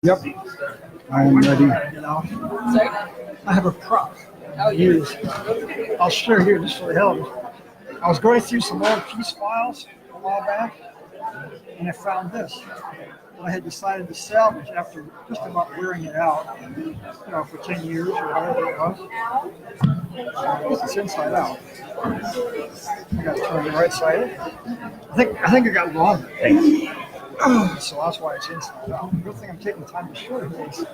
Yep, I am ready. I have a prop. Use. I'll share here just for the hell of it. I was going through some old peace files a while back, and I found this. I had decided to salvage after just about wearing it out, for 10 years or whatever it was. It's inside out. I got to turn it right side. I think I got longer. So that's why it's inside out. Good thing I'm taking time to show you this.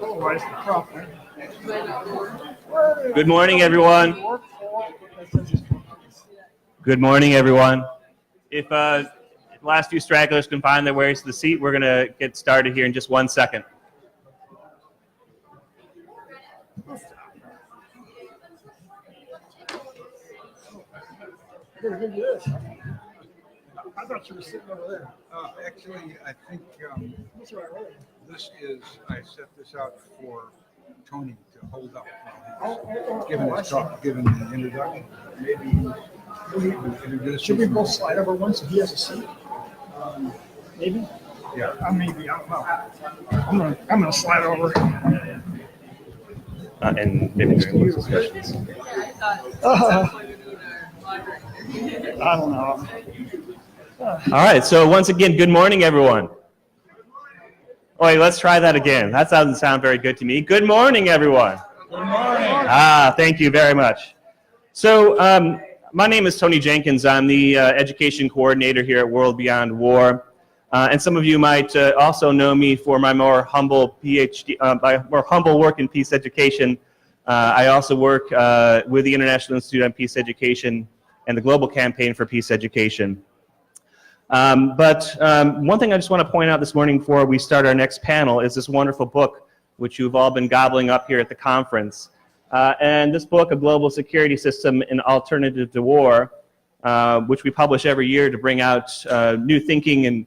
Otherwise, the prop. Good morning, everyone. Good morning, everyone. If the last few stragglers can find their ways to the seat, we're going to get started here in just 1 second. I thought you were sitting over there. Actually, I think this is, I set this out for Tony to hold up while he's giving his talk, giving the introduction. Maybe introduce. Should we both slide over one so he has a seat? Maybe? Yeah. Maybe, I don't know. I'm gonna slide over. And maybe during those discussions. I don't know. All right, so once again, good morning, everyone. Oh, wait, let's try that again. That doesn't sound very good to me. Good morning, everyone. Good morning. Thank you very much. So my name is Tony Jenkins. I'm the education coordinator here at World Beyond War. And some of you might also know me for my more humble work in peace education. I also work with the International Institute on Peace Education and the Global Campaign for Peace Education. But one thing I just want to point out this morning before we start our next panel is this wonderful book, which you've all been gobbling up here at the conference. And this book, A Global Security System, an Alternative to War, which we publish every year to bring out new thinking and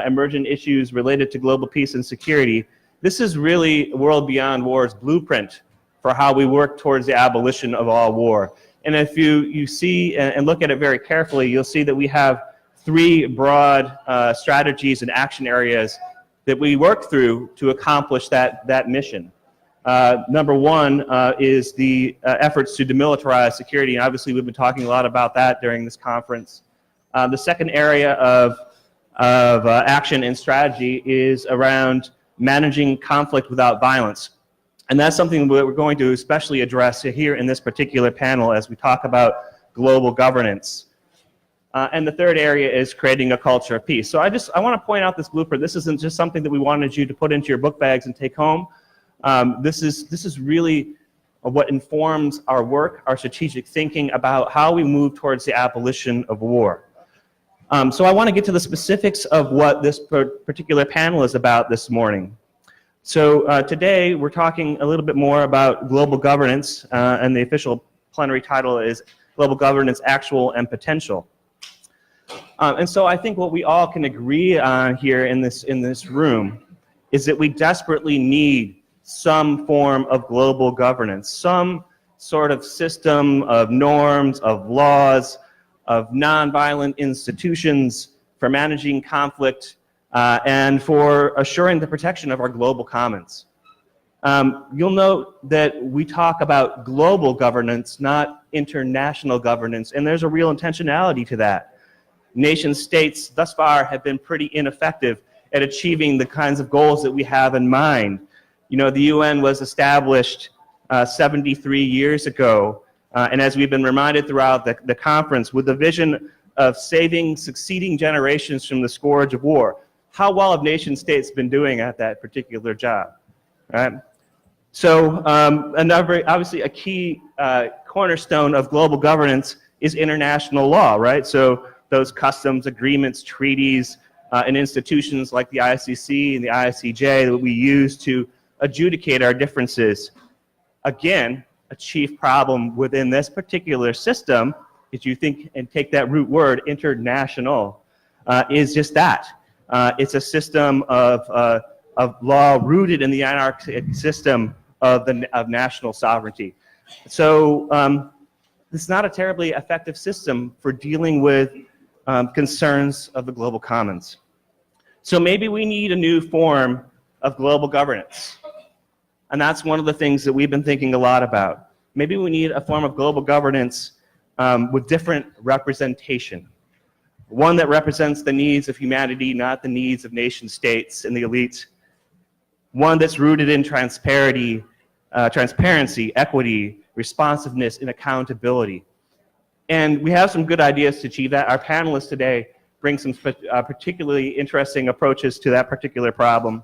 emergent issues related to global peace and security. This is really World Beyond War's blueprint for how we work towards the abolition of all war. And if you see and look at it very carefully, you'll see that we have three broad strategies and action areas that we work through to accomplish that mission. Number one is the efforts to demilitarize security, and obviously we've been talking a lot about that during this conference. The second area of action and strategy is around managing conflict without violence. And that's something that we're going to especially address here in this particular panel as we talk about global governance. And the third area is creating a culture of peace. So I want to point out this blueprint. This isn't just something that we wanted you to put into your book bags and take home. This is really what informs our work, our strategic thinking about how we move towards the abolition of war. So I want to get to the specifics of what this particular panel is about this morning. So today we're talking a little bit more about global governance, and the official plenary title is Global Governance, Actual and Potential. And so I think what we all can agree on here in this room is that we desperately need some form of global governance, some sort of system of norms, of laws, of nonviolent institutions for managing conflict and for assuring the protection of our global commons. You'll note that we talk about global governance, not international governance, and there's a real intentionality to that. Nation states thus far have been pretty ineffective at achieving the kinds of goals that we have in mind. You know, the UN was established 73 years ago, and as we've been reminded throughout the conference, with the vision of saving succeeding generations from the scourge of war. How well have nation states been doing at that particular job? Right? So obviously a key cornerstone of global governance is international law, right? So those customs, agreements, treaties, and institutions like the ICC and the ICJ that we use to adjudicate our differences. Again, a chief problem within this particular system, if you think and take that root word, international, is just that. It's a system of law rooted in the anarchic system of national sovereignty. So it's not a terribly effective system for dealing with concerns of the global commons. So maybe we need a new form of global governance. And that's one of the things that we've been thinking a lot about. Maybe we need a form of global governance with different representation. One that represents the needs of humanity, not the needs of nation states and the elite. One that's rooted in transparency, equity, responsiveness, and accountability. And we have some good ideas to achieve that. Our panelists today bring some particularly interesting approaches to that particular problem.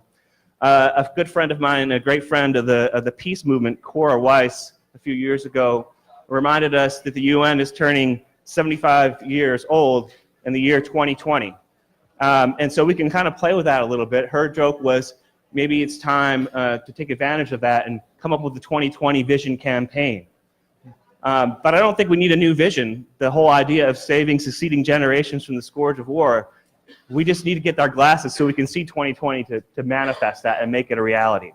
A good friend of mine, a great friend of the peace movement, Cora Weiss, a few years ago, reminded us that the UN is turning 75 years old in the year 2020. And so we can kind of play with that a little bit. Her joke was, maybe it's time to take advantage of that and come up with the 2020 vision campaign. But I don't think we need a new vision. The whole idea of saving succeeding generations from the scourge of war, we just need to get our glasses so we can see 2020 to manifest that and make it a reality.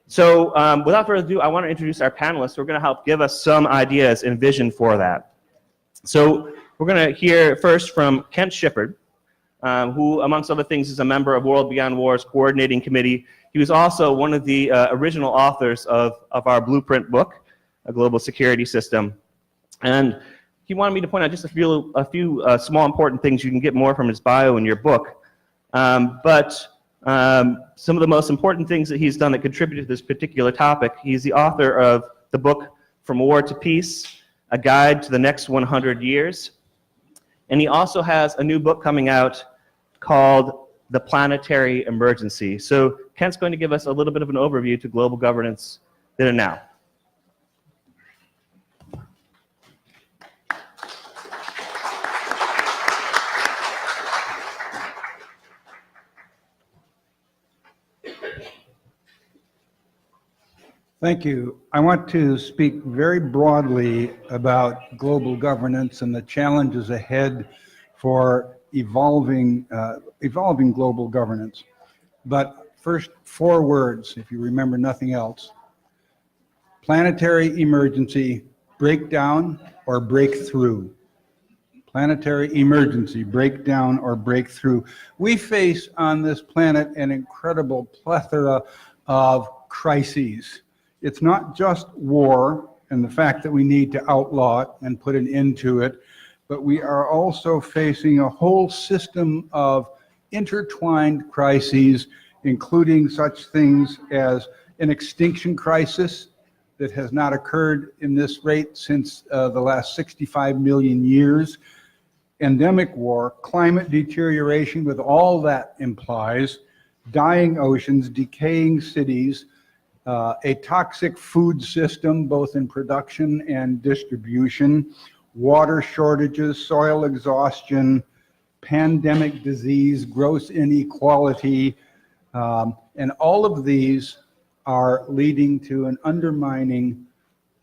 So without further ado, I want to introduce our panelists who are going to help give us some ideas and vision for that. So we're going to hear first from Kent Shifferd, who, amongst other things, is a member of World Beyond War's coordinating committee. He was also one of the original authors of our blueprint book, A Global Security System. And he wanted me to point out just a few small important things. You can get more from his bio in your book. But some of the most important things that he's done that contribute to this particular topic, he's the author of the book From War to Peace, A Guide to the Next 100 Years. And he also has a new book coming out called The Planetary Emergency. So Kent's going to give us a little bit of an overview to global governance then and now. Thank you. I want to speak very broadly about global governance and the challenges ahead for evolving global governance. But first, 4 words, if you remember nothing else. Planetary emergency, breakdown or breakthrough. Planetary emergency, breakdown or breakthrough. We face on this planet an incredible plethora of crises. It's not just war and the fact that we need to outlaw it and put an end to it, but we are also facing a whole system of intertwined crises, including such things as an extinction crisis that has not occurred in this rate since the last 65 million years, endemic war, climate deterioration with all that implies, dying oceans, decaying cities, a toxic food system, both in production and distribution, water shortages, soil exhaustion, pandemic disease, gross inequality, and all of these are leading to an undermining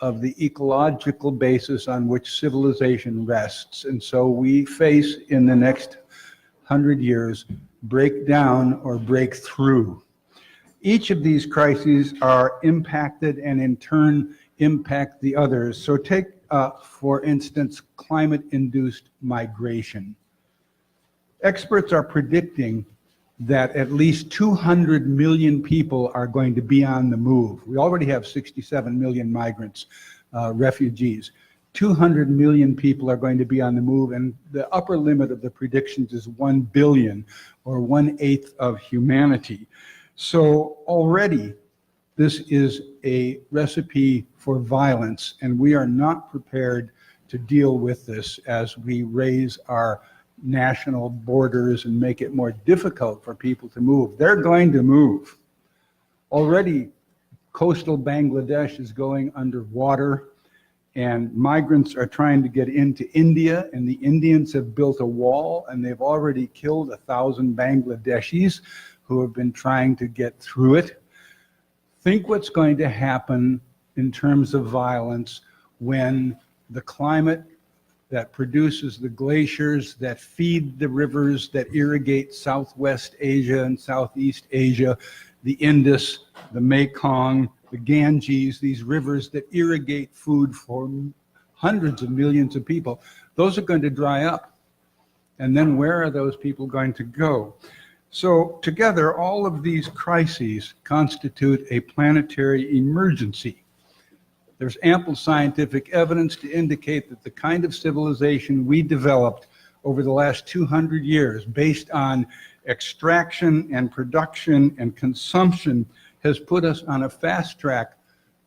of the ecological basis on which civilization rests. And so we face in the next 100 years breakdown or breakthrough. Each of these crises are impacted and in turn impact the others. So take, for instance, climate-induced migration. Experts are predicting that at least 200 million people are going to be on the move. We already have 67 million migrants, refugees. 200 million people are going to be on the move, and the upper limit of the predictions is 1 billion, or 1/8 of humanity. So already this is a recipe for violence, and we are not prepared to deal with this as we raise our national borders and make it more difficult for people to move. They're going to move. Already coastal Bangladesh is going underwater, and migrants are trying to get into India, and the Indians have built a wall, and they've already killed 1,000 Bangladeshis who have been trying to get through it. Think what's going to happen in terms of violence when the climate that produces the glaciers that feed the rivers that irrigate Southwest Asia and Southeast Asia, the Indus, the Mekong, the Ganges, these rivers that irrigate food for hundreds of millions of people, those are going to dry up. And then where are those people going to go? So together, all of these crises constitute a planetary emergency. There's ample scientific evidence to indicate that the kind of civilization we developed over the last 200 years, based on extraction and production and consumption, has put us on a fast track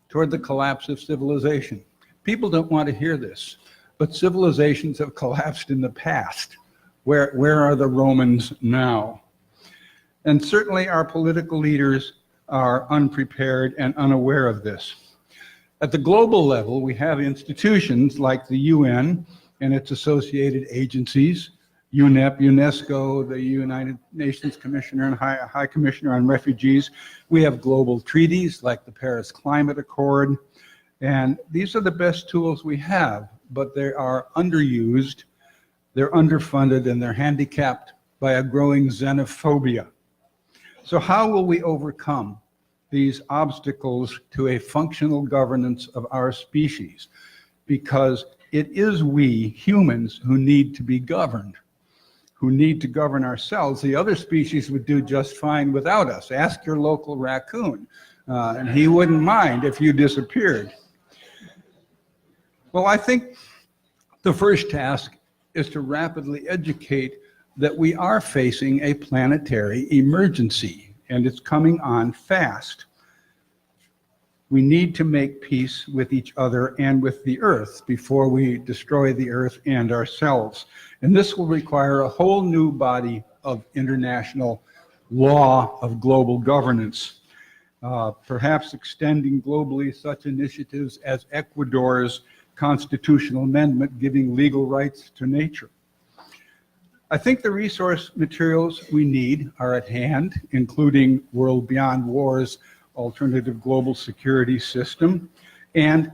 toward the collapse of civilization. People don't want to hear this, but civilizations have collapsed in the past. Where are the Romans now? And certainly our political leaders are unprepared and unaware of this. At the global level, we have institutions like the UN and its associated agencies, UNEP, UNESCO, the United Nations Commissioner and High Commissioner on Refugees. We have global treaties like the Paris Climate Accord, and these are the best tools we have, but they are underused, they're underfunded, and they're handicapped by a growing xenophobia. So how will we overcome these obstacles to a functional governance of our species? Because it is we humans who need to be governed, who need to govern ourselves. The other species would do just fine without us. Ask your local raccoon, and he wouldn't mind if you disappeared. Well, I think the first task is to rapidly educate that we are facing a planetary emergency, and it's coming on fast. We need to make peace with each other and with the earth before we destroy the earth and ourselves. And this will require a whole new body of international law of global governance, perhaps extending globally such initiatives as Ecuador's constitutional amendment giving legal rights to nature. I think the resource materials we need are at hand, including World Beyond War's alternative global security system, and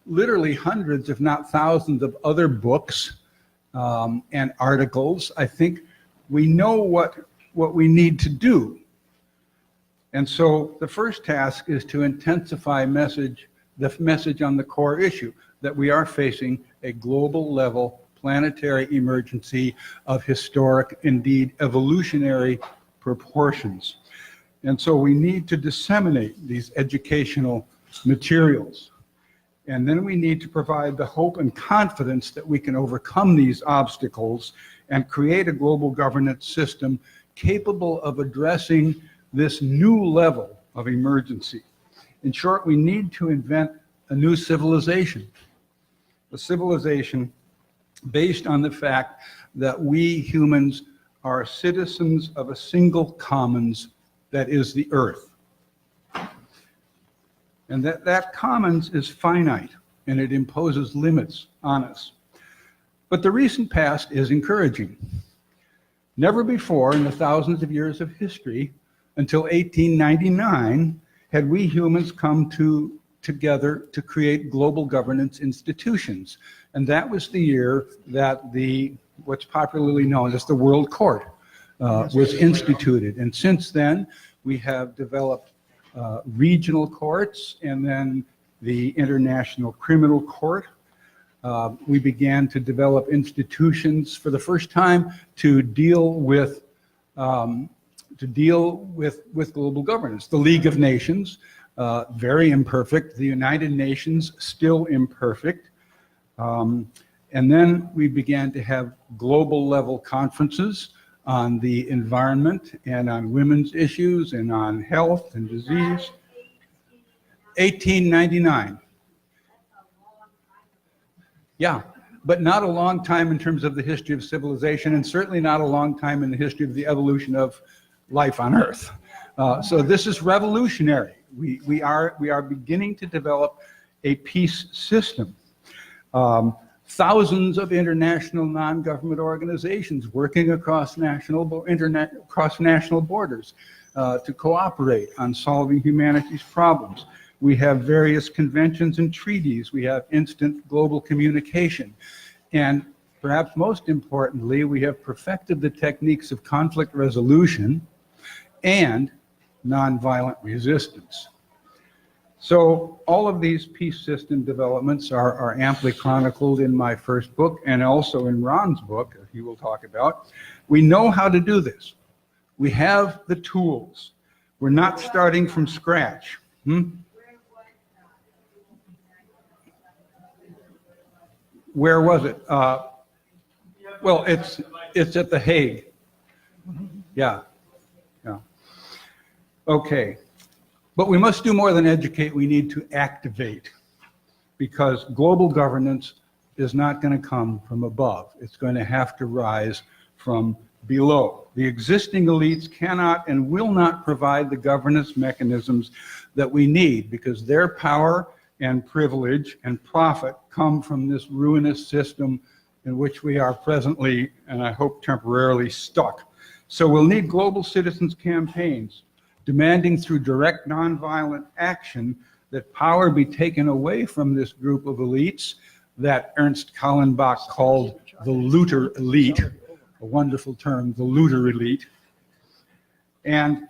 literally hundreds, if not thousands, of other books and articles. I think we know what we need to do. And so the first task is to intensify the message on the core issue, that we are facing a global level planetary emergency of historic, indeed evolutionary proportions. And so we need to disseminate these educational materials. And then we need to provide the hope and confidence that we can overcome these obstacles and create a global governance system capable of addressing this new level of emergency. In short, we need to invent a new civilization, a civilization based on the fact that we humans are citizens of a single commons that is the earth. And that commons is finite, and it imposes limits on us. But the recent past is encouraging. Never before in the thousands of years of history, until 1899, had we humans come together to create global governance institutions. And that was the year that what's popularly known as the World Court was instituted. And since then, we have developed regional courts and then the International Criminal Court. We began to develop institutions for the first time to deal with global governance. The League of Nations, very imperfect. The United Nations, still imperfect. And then we began to have global level conferences on the environment and on women's issues and on health and disease. 1899. Yeah, but not a long time in terms of the history of civilization, and certainly not a long time in the history of the evolution of life on Earth. So this is revolutionary. We are beginning to develop a peace system. Thousands of international non-government organizations working across national borders to cooperate on solving humanity's problems. We have various conventions and treaties. We have instant global communication. And perhaps most importantly, we have perfected the techniques of conflict resolution and nonviolent resistance. So all of these peace system developments are amply chronicled in my first book and also in Ron's book, he will talk about. We know how to do this. We have the tools. We're not starting from scratch. Where was it? Well, it's at The Hague. Yeah. Okay. But we must do more than educate. We need to activate, because global governance is not going to come from above. It's going to have to rise from below. The existing elites cannot and will not provide the governance mechanisms that we need, because their power and privilege and profit come from this ruinous system in which we are presently, and I hope temporarily, stuck. So we'll need global citizens campaigns demanding through direct nonviolent action that power be taken away from this group of elites that Ernst Kallenbach called the looter elite, a wonderful term, the looter elite, and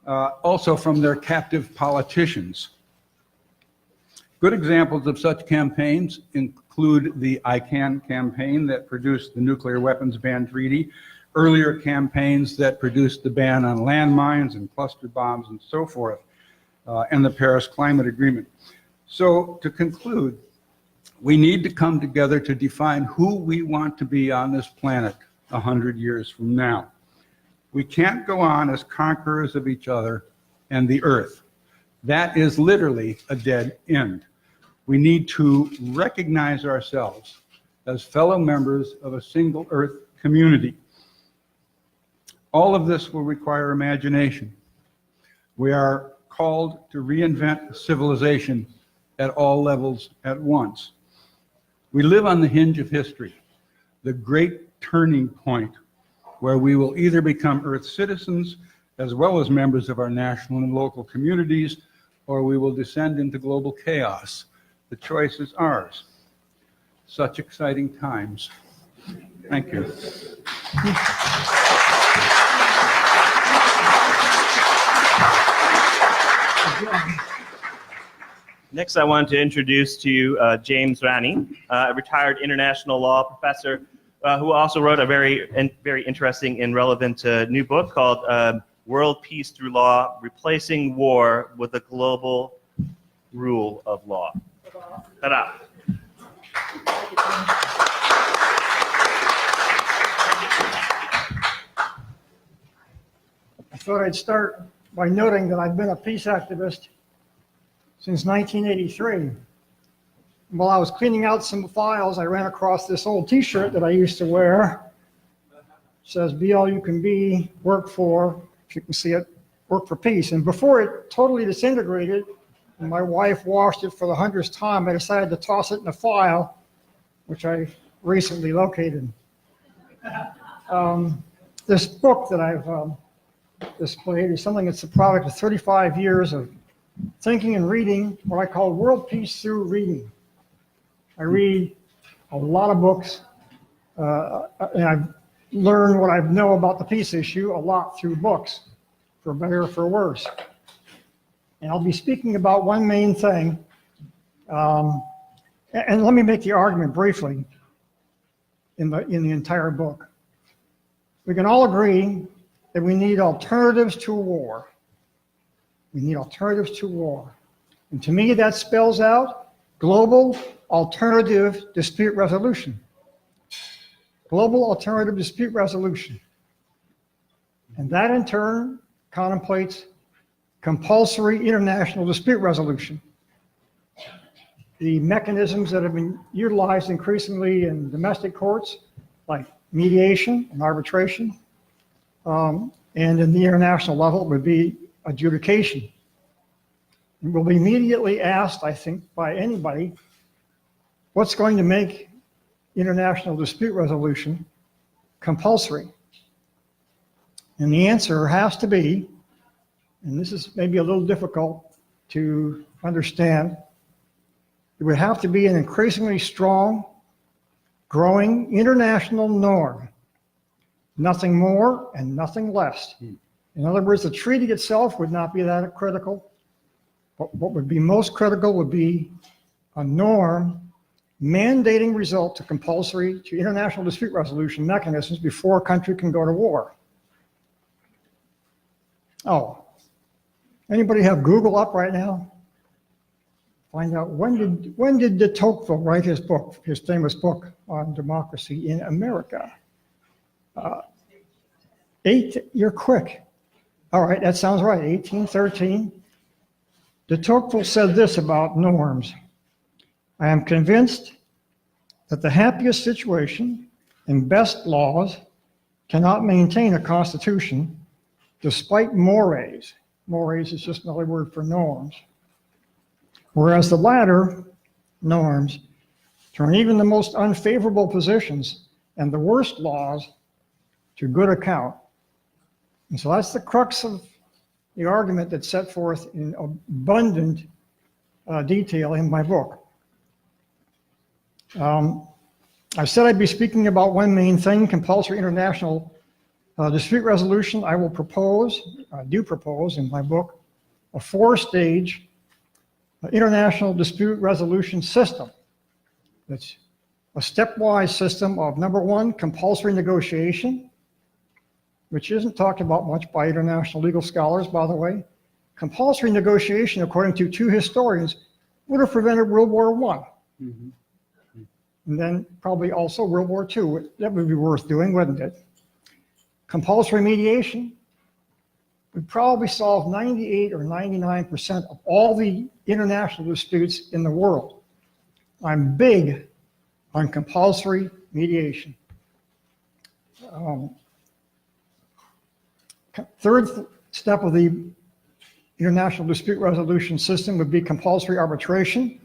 also from their captive politicians. Good examples of such campaigns include the ICANN campaign that produced the nuclear weapons ban treaty, earlier campaigns that produced the ban on landmines and cluster bombs and so forth, and the Paris Climate Agreement. So to conclude, we need to come together to define who we want to be on this planet 100 years from now. We can't go on as conquerors of each other and the earth. That is literally a dead end. We need to recognize ourselves as fellow members of a single earth community. All of this will require imagination. We are called to reinvent civilization at all levels at once. We live on the hinge of history, the great turning point where we will either become Earth citizens as well as members of our national and local communities, or we will descend into global chaos. The choice is ours. Such exciting times. Thank you. Next, I want to introduce to you James Ranney, a retired international law professor who also wrote a very interesting and relevant new book called World Peace Through Law, Replacing War with a Global Rule of Law. Ta-da. I thought I'd start by noting that I've been a peace activist since 1983. While I was cleaning out some files, I ran across this old t-shirt that I used to wear. It says, "Be all you can be, work for," if you can see it, "work for peace." And before it totally disintegrated, and my wife washed it for the 100th time, I decided to toss it in a file, which I recently located. This book that I've displayed is something that's the product of 35 years of thinking and reading, what I call world peace through reading. I read a lot of books, and I've learned what I know about the peace issue a lot through books, for better or for worse. And I'll be speaking about one main thing, and let me make the argument briefly in the entire book. We can all agree that we need alternatives to war. We need alternatives to war. And to me, that spells out global alternative dispute resolution. Global alternative dispute resolution. And that in turn contemplates compulsory international dispute resolution. The mechanisms that have been utilized increasingly in domestic courts, like mediation and arbitration, and in the international level would be adjudication. It will be immediately asked, I think, by anybody, what's going to make international dispute resolution compulsory? And the answer has to be, and this is maybe a little difficult to understand, it would have to be an increasingly strong, growing international norm. Nothing more and nothing less. In other words, the treaty itself would not be that critical. But what would be most critical would be a norm mandating result to international dispute resolution mechanisms before a country can go to war. Oh, anybody have Google up right now? Find out when did de Tocqueville write his book, his famous book on democracy in America? You're quick. All right, that sounds right, 1813. De Tocqueville said this about norms. I am convinced that the happiest situation and best laws cannot maintain a constitution despite mores. Mores is just another word for norms. Whereas the latter, norms, turn even the most unfavorable positions and the worst laws to good account. And so that's the crux of the argument that's set forth in abundant detail in my book. I said I'd be speaking about one main thing, compulsory international dispute resolution. I do propose in my book, a 4-stage international dispute resolution system. It's a stepwise system of, number one, compulsory negotiation, which isn't talked about much by international legal scholars, by the way. Compulsory negotiation, according to 2 historians, would have prevented World War I. Mm-hmm. And then probably also World War II. That would be worth doing, wouldn't it? Compulsory mediation would probably solve 98 or 99% of all the international disputes in the world. I'm big on compulsory mediation. Third step of the international dispute resolution system would be compulsory arbitration,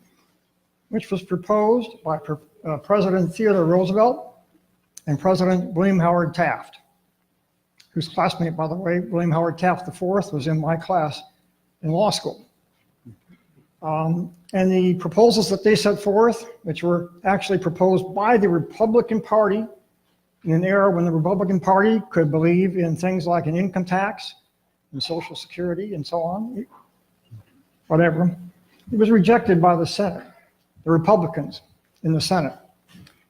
which was proposed by President Theodore Roosevelt and President William Howard Taft, whose classmate, by the way, William Howard Taft IV, was in my class in law school. And the proposals that they set forth, which were actually proposed by the Republican Party in an era when the Republican Party could believe in things like an income tax and Social Security and so on, whatever, it was rejected by the Senate, the Republicans in the Senate.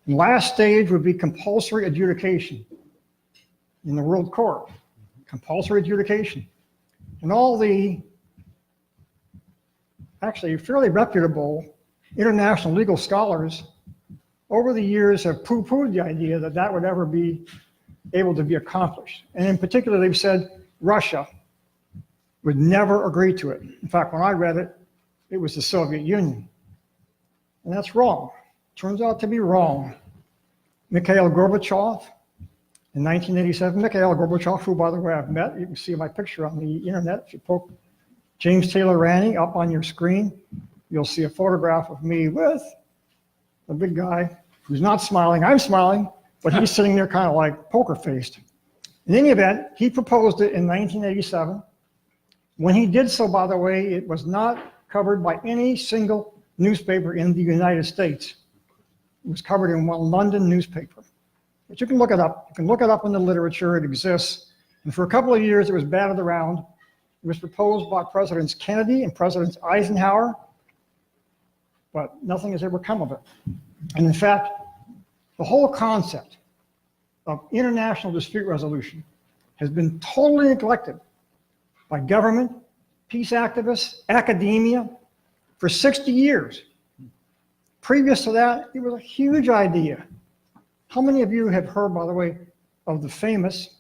And last stage would be compulsory adjudication in the World Court, compulsory adjudication. And all the actually fairly reputable international legal scholars over the years have poo-pooed the idea that that would ever be able to be accomplished. And in particular, they've said Russia would never agree to it. In fact, when I read it, it was the Soviet Union. And that's wrong. Turns out to be wrong. Mikhail Gorbachev in 1987, Mikhail Gorbachev, who, by the way, I've met, you can see my picture on the internet. If you poke James Taylor Ranney up on your screen, you'll see a photograph of me with a big guy who's not smiling. I'm smiling, but he's sitting there kind of like poker-faced. In any event, he proposed it in 1987. When he did so, by the way, it was not covered by any single newspaper in the United States. It was covered in one London newspaper. But you can look it up. You can look it up in the literature. It exists. And for a couple of years, it was batted around. It was proposed by Presidents Kennedy and President Eisenhower, but nothing has ever come of it. And in fact, the whole concept of international dispute resolution has been totally neglected by government, peace activists, academia for 60 years. Previous to that, it was a huge idea. How many of you have heard, by the way, of the famous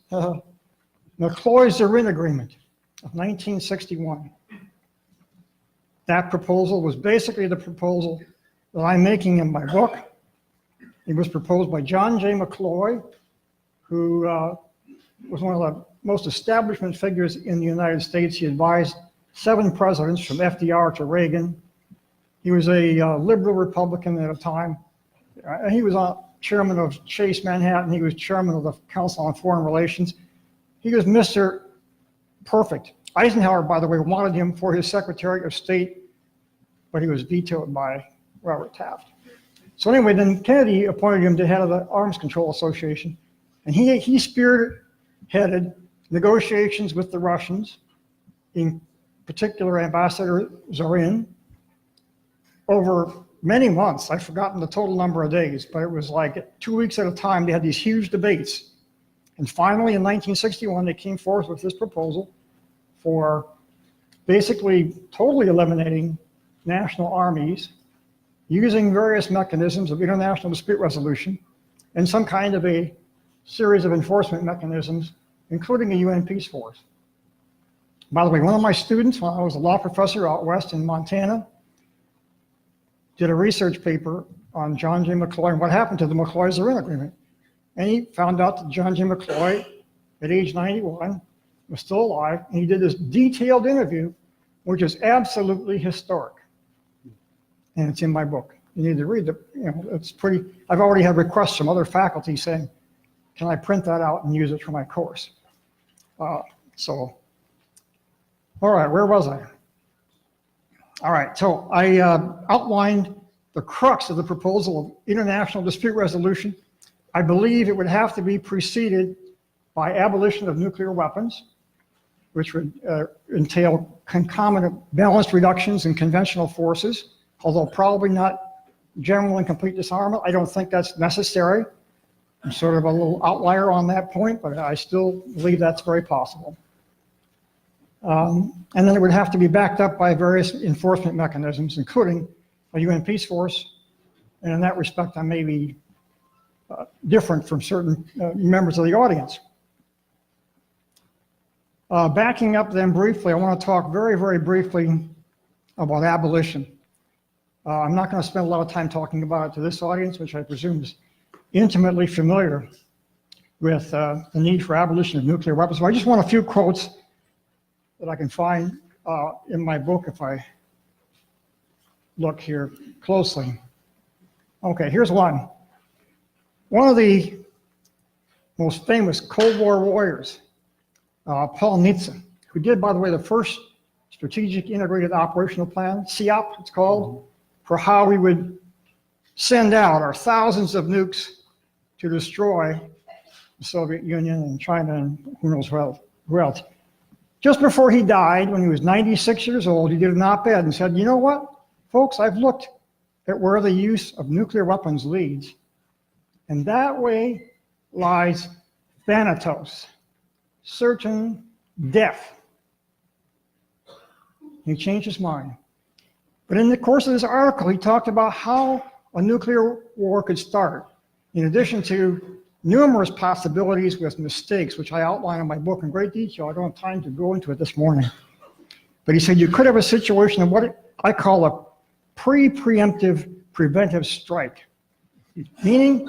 McCloy-Zorin Agreement of 1961? That proposal was basically the proposal that I'm making in my book. It was proposed by John J. McCloy, who was one of the most establishment figures in the United States. He advised 7 presidents from FDR to Reagan. He was a liberal Republican at a time. He was chairman of Chase Manhattan. He was chairman of the Council on Foreign Relations. He was Mr. Perfect. Eisenhower, by the way, wanted him for his Secretary of State, but he was vetoed by Robert Taft. So anyway, then Kennedy appointed him to head of the Arms Control Association, and he spearheaded negotiations with the Russians, in particular Ambassador Zorin, over many months. I've forgotten the total number of days, but it was like 2 weeks at a time. They had these huge debates. And finally, in 1961, they came forth with this proposal for basically totally eliminating national armies, using various mechanisms of international dispute resolution, and some kind of a series of enforcement mechanisms, including a UN peace force. By the way, one of my students, when I was a law professor out west in Montana, did a research paper on John J. McCloy and what happened to the McCloy-Zorin Agreement. And he found out that John J. McCloy, at age 91, was still alive, and he did this detailed interview, which is absolutely historic. And it's in my book. You need to read it. You know, it's pretty. I've already had requests from other faculty saying, "Can I print that out and use it for my course?" All right, where was I? All right, so I outlined the crux of the proposal of international dispute resolution. I believe it would have to be preceded by abolition of nuclear weapons, which would entail concomitant balanced reductions in conventional forces, although probably not general and complete disarmament. I don't think that's necessary. I'm sort of a little outlier on that point, but I still believe that's very possible. And then it would have to be backed up by various enforcement mechanisms, including a UN peace force. And in that respect, I may be different from certain members of the audience. Backing up then briefly, I want to talk very, very briefly about abolition. I'm not going to spend a lot of time talking about it to this audience, which I presume is intimately familiar with the need for abolition of nuclear weapons. So I just want a few quotes that I can find in my book if I look here closely. Okay, here's one. One of the most famous Cold War warriors, Paul Nitze, who did, by the way, the first Strategic Integrated Operational Plan, SIOP it's called, for how we would send out our thousands of nukes to destroy the Soviet Union and China and who knows who else. Just before he died, when he was 96 years old, he did an op-ed and said, you know what, folks, I've looked at where the use of nuclear weapons leads, and that way lies thanatos, certain death. He changed his mind. But in the course of this article, he talked about how a nuclear war could start, in addition to numerous possibilities with mistakes, which I outline in my book in great detail. I don't have time to go into it this morning. But he said you could have a situation of what I call a pre-preemptive preventive strike, meaning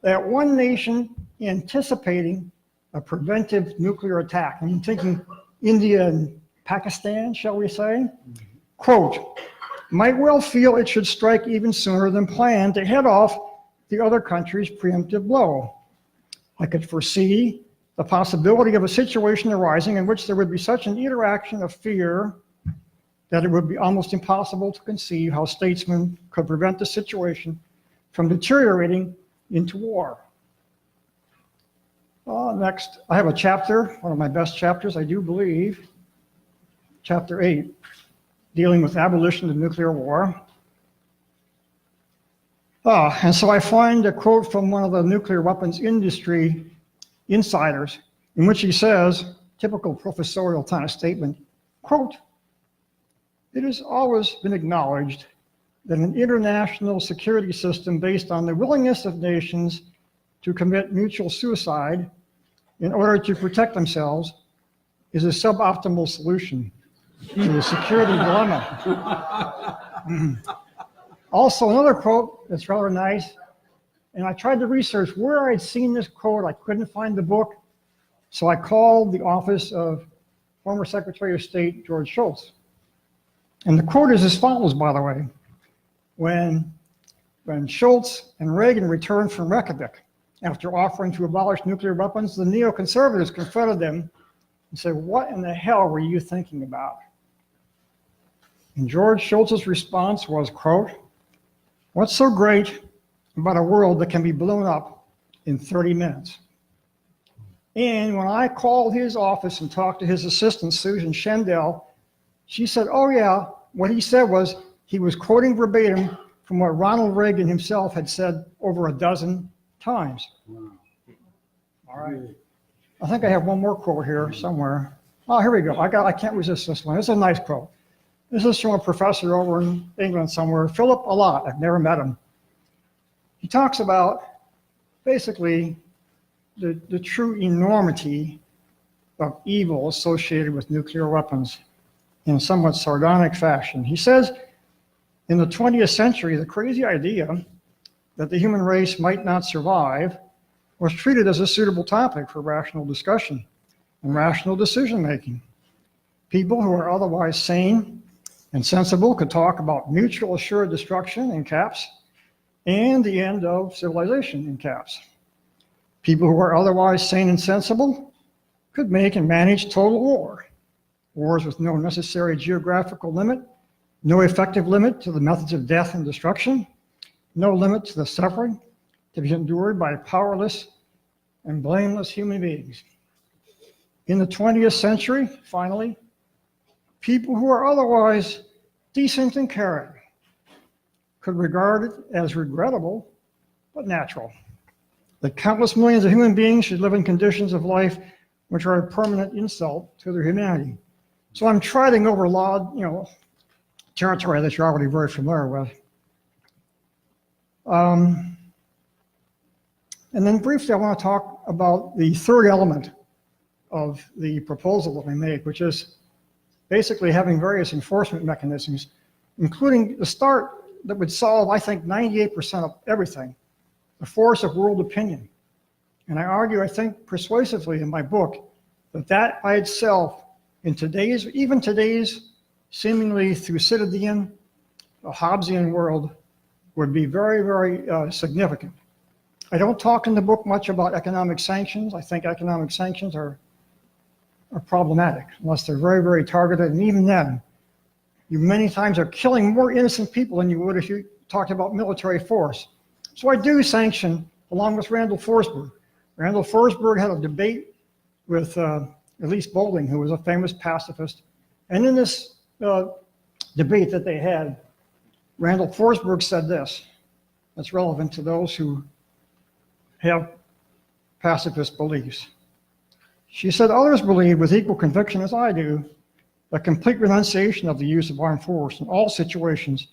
that one nation anticipating a preventive nuclear attack, I'm thinking India and Pakistan, shall we say, quote, might well feel it should strike even sooner than planned to head off the other country's preemptive blow. I could foresee the possibility of a situation arising in which there would be such an interaction of fear that it would be almost impossible to conceive how statesmen could prevent the situation from deteriorating into war. Next, I have a chapter, one of my best chapters, I do believe, chapter 8, dealing with abolition of nuclear war. And so I find a quote from one of the nuclear weapons industry insiders, in which he says, typical professorial kind of statement, quote, it has always been acknowledged that an international security system based on the willingness of nations to commit mutual suicide in order to protect themselves is a suboptimal solution to the security dilemma. Also, another quote that's rather nice, and I tried to research where I'd seen this quote. I couldn't find the book, so I called the office of former Secretary of State George Shultz. And the quote is as follows, by the way. When Shultz and Reagan returned from Reykjavik after offering to abolish nuclear weapons, the neoconservatives confronted them and said, what in the hell were you thinking about? And George Shultz's response was, quote, what's so great about a world that can be blown up in 30 minutes? And when I called his office and talked to his assistant, Susan Schendel, she said, oh yeah, what he said was he was quoting verbatim from what Ronald Reagan himself had said over a dozen times. Wow. All right. I think I have one more quote here somewhere. Oh, here we go. I can't resist this one. This is a nice quote. This is from a professor over in England somewhere, Philip Allott. I've never met him. He talks about basically the true enormity of evil associated with nuclear weapons in a somewhat sardonic fashion. He says, in the 20th century, the crazy idea that the human race might not survive was treated as a suitable topic for rational discussion and rational decision-making. People who are otherwise sane and sensible could talk about mutual assured destruction, in caps, and the end of civilization, in caps. People who are otherwise sane and sensible could make and manage total war. Wars with no necessary geographical limit, no effective limit to the methods of death and destruction, no limit to the suffering to be endured by powerless and blameless human beings. In the 20th century, finally, people who are otherwise decent and caring could regard it as regrettable but natural that countless millions of human beings should live in conditions of life which are a permanent insult to their humanity. So I'm treading over territory that you're already very familiar with. And then briefly, I want to talk about the third element of the proposal that we make, which is basically having various enforcement mechanisms, including the start that would solve, I think, 98% of everything, the force of world opinion. And I argue, I think, persuasively in my book, that by itself, in even today's seemingly Thucydidean, Hobbesian world, would be very, very significant. I don't talk in the book much about economic sanctions. I think economic sanctions are problematic unless they're very, very targeted. And even then, you many times are killing more innocent people than you would if you talked about military force. So I do sanction, along with Randall Forsberg. Randall Forsberg had a debate with Elise Boulding, who was a famous pacifist. And in this debate that they had, Randall Forsberg said this, that's relevant to those who have pacifist beliefs. She said, others believe with equal conviction as I do that complete renunciation of the use of armed force in all situations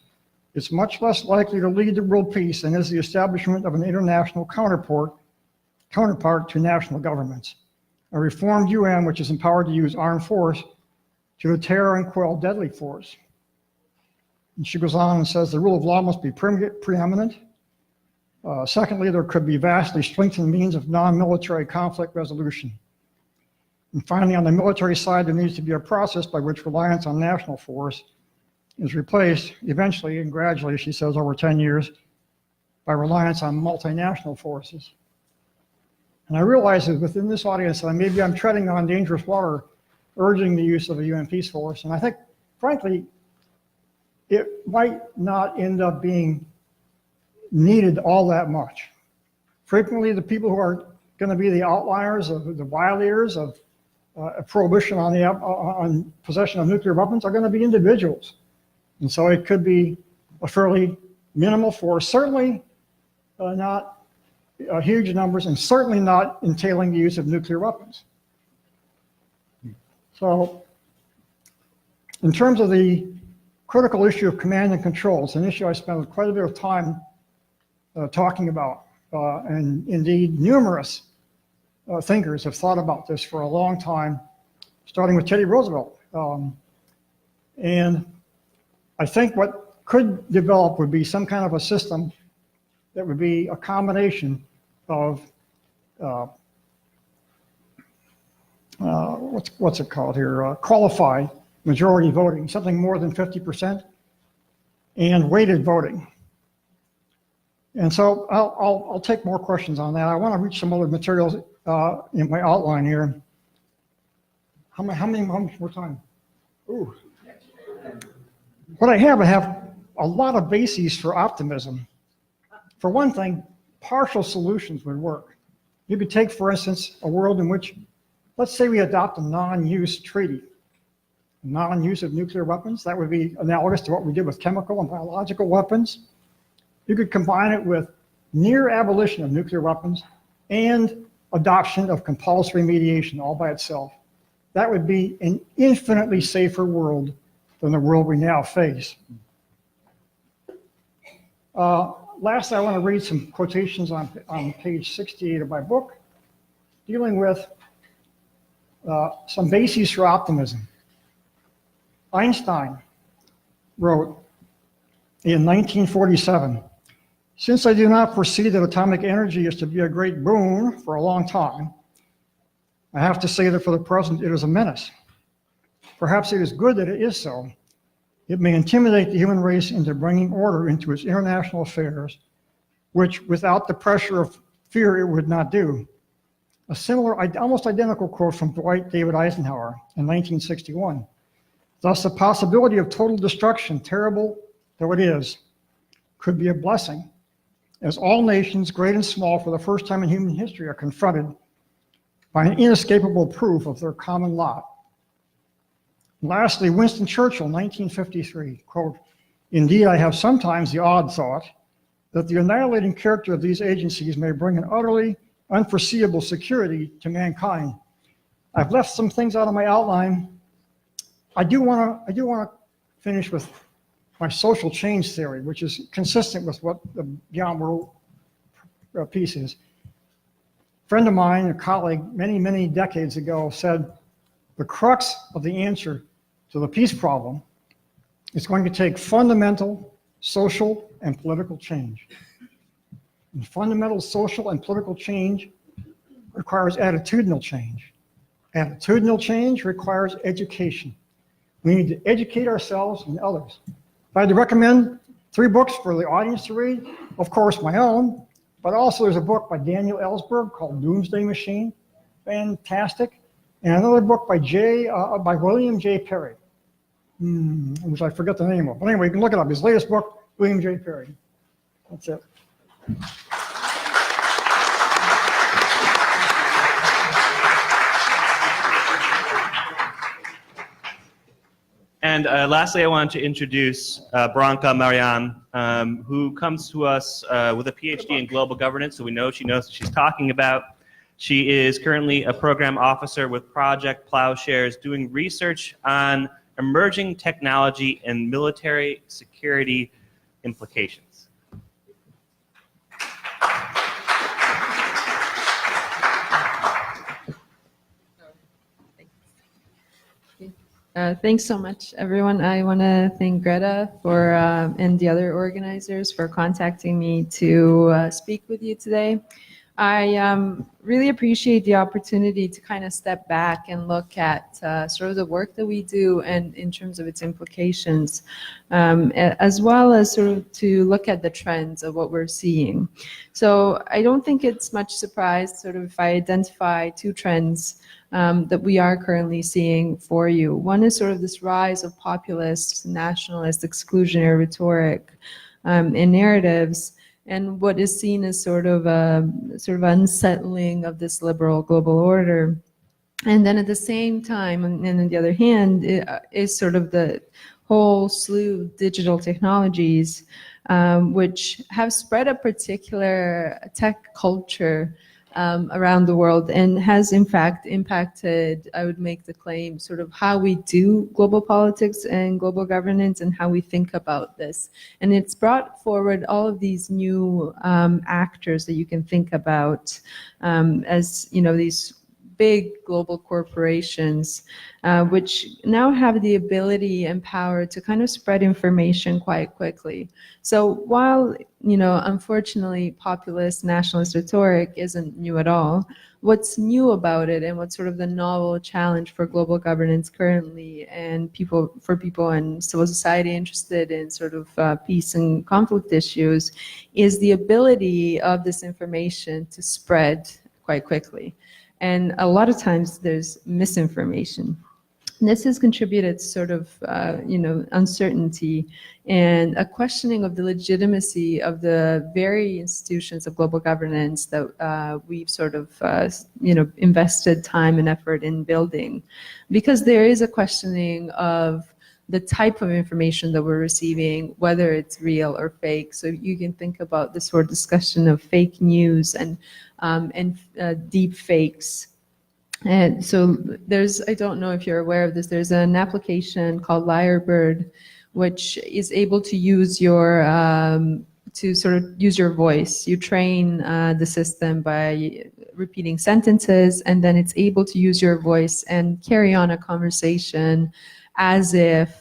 is much less likely to lead to world peace than is the establishment of an international counterpart to national governments. A reformed UN which is empowered to use armed force to deter and quell deadly force. And she goes on and says the rule of law must be preeminent. Secondly, there could be vastly strengthened means of non-military conflict resolution. And finally, on the military side, there needs to be a process by which reliance on national force is replaced eventually and gradually, she says, over 10 years, by reliance on multinational forces. And I realize that within this audience, maybe I'm treading on dangerous water, urging the use of a UN peace force. And I think, frankly, it might not end up being needed all that much. Frequently, the people who are going to be the outliers, of the violators of a prohibition on possession of nuclear weapons are going to be individuals. And so it could be a fairly minimal force, certainly not huge numbers, and certainly not entailing the use of nuclear weapons. So in terms of the critical issue of command and control, it's an issue I spent quite a bit of time talking about. And indeed, numerous thinkers have thought about this for a long time, starting with Teddy Roosevelt. And I think what could develop would be some kind of a system that would be a combination of what's it called here? Qualified majority voting, something more than 50%, and weighted voting. And so I'll take more questions on that. I want to reach some other materials in my outline here. How many more time? Ooh. What I have a lot of bases for optimism. For one thing, partial solutions would work. You could take, for instance, a world in which, let's say we adopt a non-use treaty, non-use of nuclear weapons. That would be analogous to what we did with chemical and biological weapons. You could combine it with near abolition of nuclear weapons and adoption of compulsory mediation all by itself. that would be an infinitely safer world than the world we now face. Last, I want to read some quotations on page 68 of my book, dealing with some bases for optimism. Einstein wrote in 1947, "Since I do not foresee that atomic energy is to be a great boon for a long time, I have to say that for the present it is a menace. Perhaps it is good that it is so. It may intimidate the human race into bringing order into its international affairs, which without the pressure of fear it would not do." A similar, almost identical quote from Dwight David Eisenhower in 1961. "Thus the possibility of total destruction, terrible though it is, could be a blessing, as all nations, great and small, for the first time in human history are confronted by an inescapable proof of their common lot." Lastly, Winston Churchill, 1953, quote, "Indeed, I have sometimes the odd thought that the annihilating character of these agencies may bring an utterly unforeseeable security to mankind." I've left some things out of my outline. I do want to finish with my social change theory, which is consistent with what the Beyond World piece is. A friend of mine, a colleague, many, many decades ago said, the crux of the answer to the peace problem is going to take fundamental social and political change. And fundamental social and political change requires attitudinal change. Attitudinal change requires education. We need to educate ourselves and others. If I had to recommend 3 books for the audience to read, of course my own, but also there's a book by Daniel Ellsberg called Doomsday Machine, fantastic, and another book by William J. Perry, which I forget the name of. But anyway, you can look it up. His latest book, William J. Perry. That's it. And lastly, I want to introduce Branka Marijan, who comes to us with a PhD in global governance, so we know she knows what she's talking about. She is currently a program officer with Project Plowshares, doing research on emerging technology and military security implications. Thanks so much, everyone. I want to thank Greta for and the other organizers for contacting me to speak with you today. I really appreciate the opportunity to kind of step back and look at sort of the work that we do and in terms of its implications, as well as sort of to look at the trends of what we're seeing. So I don't think it's much surprise sort of if I identify 2 trends that we are currently seeing for you. One is sort of this rise of populist, nationalist, exclusionary rhetoric and narratives, and what is seen as sort of unsettling of this liberal global order. And then at the same time, and on the other hand, is sort of the whole slew of digital technologies, which have spread a particular tech culture around the world and has in fact impacted, I would make the claim, sort of how we do global politics and global governance and how we think about this. And it's brought forward all of these new actors that you can think about as, you know, these big global corporations, which now have the ability and power to kind of spread information quite quickly. So while, you know, unfortunately, populist nationalist rhetoric isn't new at all, what's new about it and what's sort of the novel challenge for global governance currently and for people in civil society interested in sort of peace and conflict issues is the ability of this information to spread quite quickly. And a lot of times there's misinformation. And this has contributed to sort of, you know, uncertainty and a questioning of the legitimacy of the very institutions of global governance that we've sort of, you know, invested time and effort in building. Because there is a questioning of the type of information that we're receiving, whether it's real or fake. So you can think about this sort of discussion of fake news and deep fakes. And so I don't know if you're aware of this, there's an application called Lyrebird, which is able to use to sort of use your voice. You train the system by repeating sentences, and then it's able to use your voice and carry on a conversation as if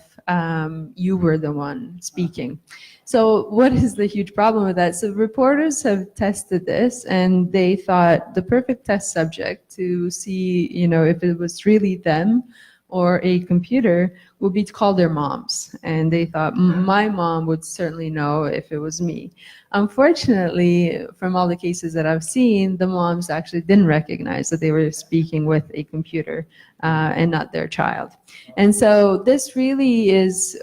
you were the one speaking. So what is the huge problem with that? So reporters have tested this, and they thought the perfect test subject to see, if it was really them or a computer would be to call their moms. And they thought my mom would certainly know if it was me. Unfortunately, from all the cases that I've seen, the moms actually didn't recognize that they were speaking with a computer and not their child. And so this really is,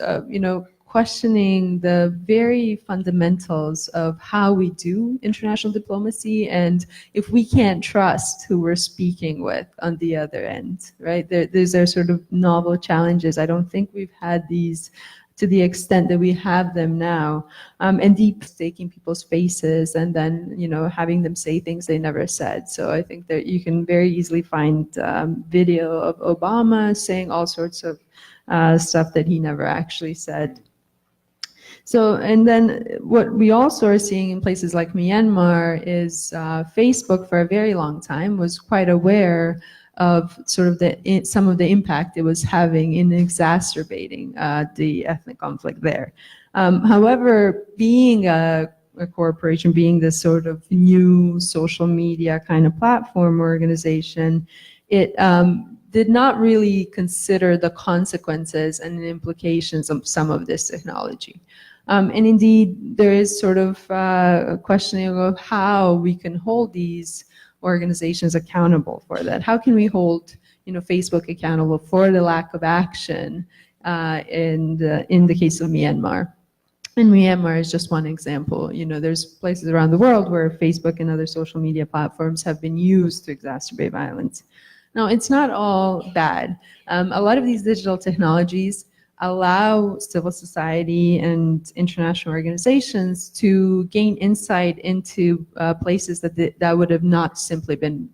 questioning the very fundamentals of how we do international diplomacy, and if we can't trust who we're speaking with on the other end, right? These are sort of novel challenges. I don't think we've had these to the extent that we have them now, and deep staking people's faces and then, having them say things they never said. So I think that you can very easily find video of Obama saying all sorts of stuff that he never actually said. So, and then what we also are seeing in places like Myanmar is Facebook for a very long time was quite aware of sort of some of the impact it was having in exacerbating the ethnic conflict there. However, being a corporation, being this sort of new social media kind of platform organization, it did not really consider the consequences and the implications of some of this technology. And indeed, there is sort of a questioning of how we can hold these organizations accountable for that. How can we hold, Facebook accountable for the lack of action in the case of Myanmar? And Myanmar is just one example. There's places around the world where Facebook and other social media platforms have been used to exacerbate violence. Now, it's not all bad. A lot of these digital technologies allow civil society and international organizations to gain insight into places that would have not simply been,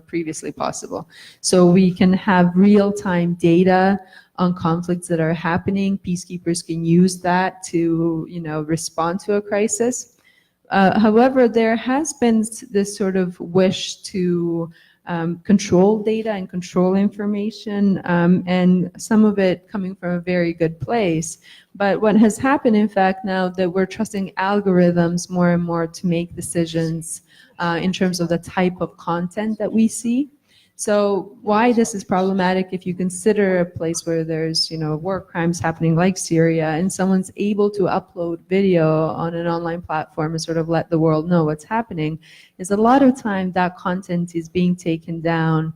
previously possible. So we can have real-time data on conflicts that are happening. Peacekeepers can use that to, respond to a crisis. However, there has been this sort of wish to control data and control information, and some of it coming from a very good place. But what has happened, in fact, now that we're trusting algorithms more and more to make decisions in terms of the type of content that we see. So why this is problematic if you consider a place where there's, war crimes happening like Syria, and someone's able to upload video on an online platform and sort of let the world know what's happening, is a lot of time that content is being taken down,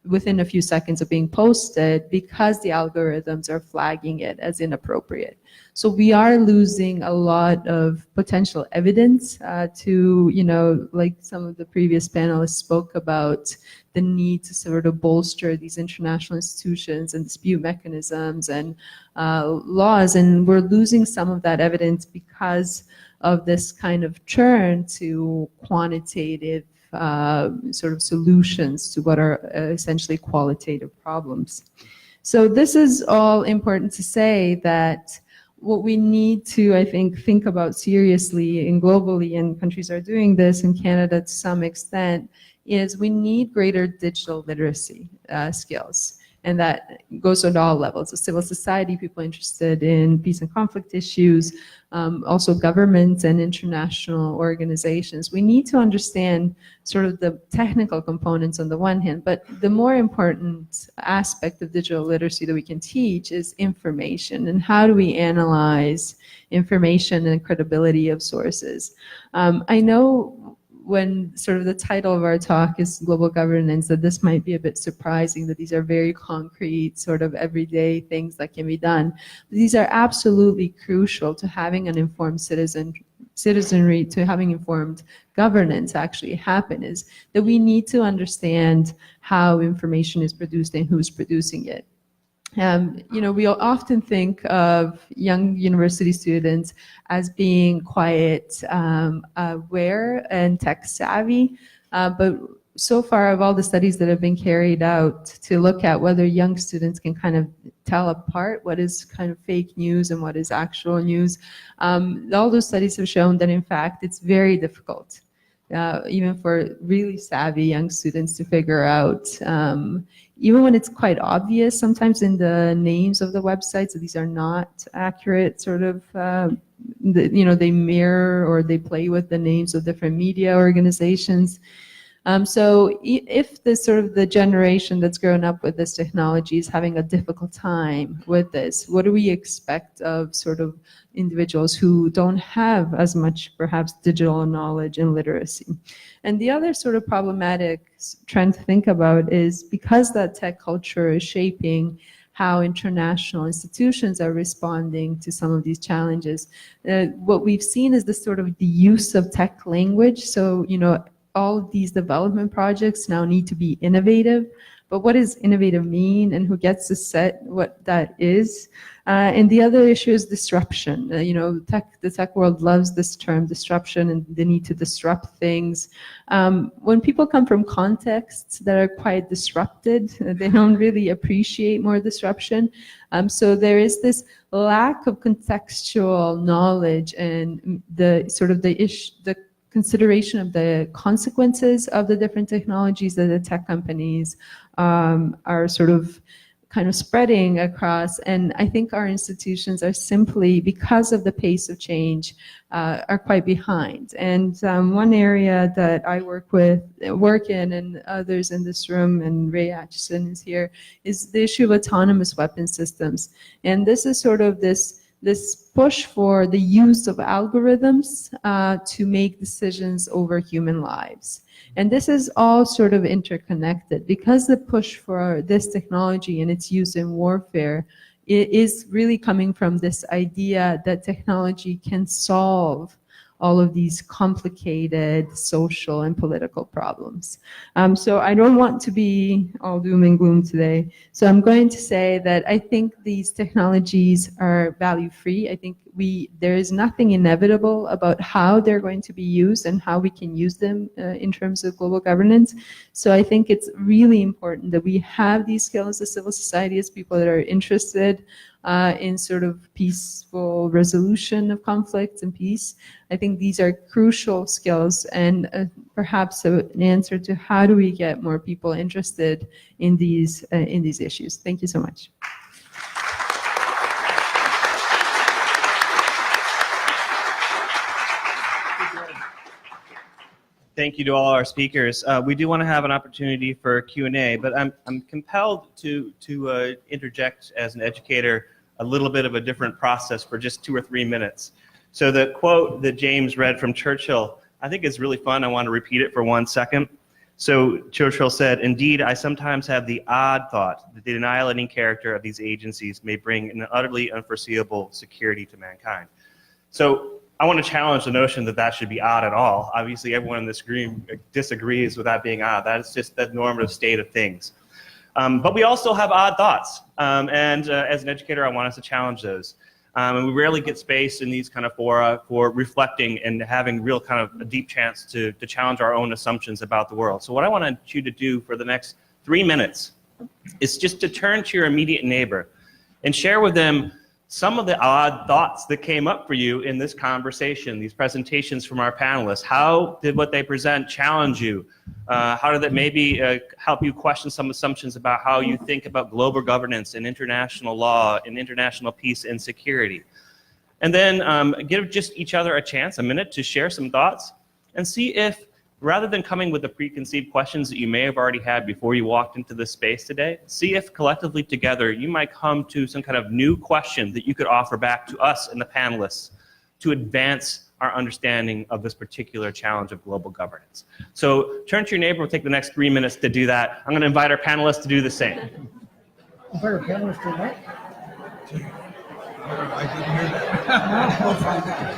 within a few seconds of being posted because the algorithms are flagging it as inappropriate. So we are losing a lot of potential evidence to, like some of the previous panelists spoke about, the need to sort of bolster these international institutions and dispute mechanisms and laws. And we're losing some of that evidence because of this kind of turn to quantitative sort of solutions to what are essentially qualitative problems. So this is all important to say that what we need to, I think about seriously and globally, and countries are doing this, in Canada to some extent, is we need greater digital literacy skills. And that goes at all levels of civil society, people interested in peace and conflict issues, also governments and international organizations. We need to understand sort of the technical components on the one hand, but the more important aspect of digital literacy that we can teach is information, and how do we analyze information and credibility of sources. I know when sort of the title of our talk is global governance, that this might be a bit surprising, that these are very concrete, sort of everyday things that can be done. But these are absolutely crucial to having an informed citizenry, to having informed governance actually happen, is that we need to understand how information is produced and who's producing it. We often think of young university students as being quite aware and tech savvy, but so far of all the studies that have been carried out to look at whether young students can kind of tell apart what is kind of fake news and what is actual news, all those studies have shown that in fact it's very difficult, even for really savvy young students to figure out, even when it's quite obvious sometimes in the names of the websites that these are not accurate sort of, they mirror or they play with the names of different media organizations. So if the sort of the generation that's grown up with this technology is having a difficult time with this, what do we expect of sort of individuals who don't have as much perhaps digital knowledge and literacy? And the other sort of problematic trend to think about is because that tech culture is shaping how international institutions are responding to some of these challenges. What we've seen is this sort of the use of tech language. So, all of these development projects now need to be innovative, but what does innovative mean and who gets to set what that is? And the other issue is disruption. The tech world loves this term disruption and the need to disrupt things. When people come from contexts that are quite disrupted, they don't really appreciate more disruption. So there is this lack of contextual knowledge and the consideration of the consequences of the different technologies that the tech companies are sort of kind of spreading across. And I think our institutions are simply, because of the pace of change, are quite behind. And one area that I work in, and others in this room, and Ray Atchison is here, is the issue of autonomous weapon systems. And this is sort of this push for the use of algorithms to make decisions over human lives. And this is all sort of interconnected because the push for this technology and its use in warfare is really coming from this idea that technology can solve all of these complicated social and political problems. So I don't want to be all doom and gloom today. So I'm going to say that I think these technologies are value-free. I think there is nothing inevitable about how they're going to be used and how we can use them in terms of global governance. So I think it's really important that we have these skills as civil society, as people that are interested in sort of peaceful resolution of conflicts and peace. I think these are crucial skills and perhaps an answer to how do we get more people interested in these issues. Thank you so much. Thank you to all our speakers. We do want to have an opportunity for Q&A, but I'm compelled to interject as an educator a little bit of a different process for just 2 or 3 minutes. So the quote that James read from Churchill, I think is really fun. I want to repeat it for 1 second. So Churchill said, "Indeed, I sometimes have the odd thought that the annihilating character of these agencies may bring an utterly unforeseeable security to mankind." So I want to challenge the notion that that should be odd at all. Obviously, everyone in this room disagrees with that being odd. That is just the normative state of things. But we also have odd thoughts. And as an educator, I want us to challenge those. And we rarely get space in these kind of fora for reflecting and having real kind of a deep chance to challenge our own assumptions about the world. So what I want you to do for the next 3 minutes is just to turn to your immediate neighbor and share with them some of the odd thoughts that came up for you in this conversation, these presentations from our panelists. How did what they present challenge you? How did it maybe help you question some assumptions about how you think about global governance and international law and international peace and security? And then give just each other a chance, a minute, to share some thoughts and see if, rather than coming with the preconceived questions that you may have already had before you walked into this space today, see if collectively together you might come to some kind of new question that you could offer back to us and the panelists to advance our understanding of this particular challenge of global governance. So turn to your neighbor. We'll take the next 3 minutes to do that. I'm going to invite our panelists to do the same. Invite our panelists to what? I didn't hear that. We'll find out.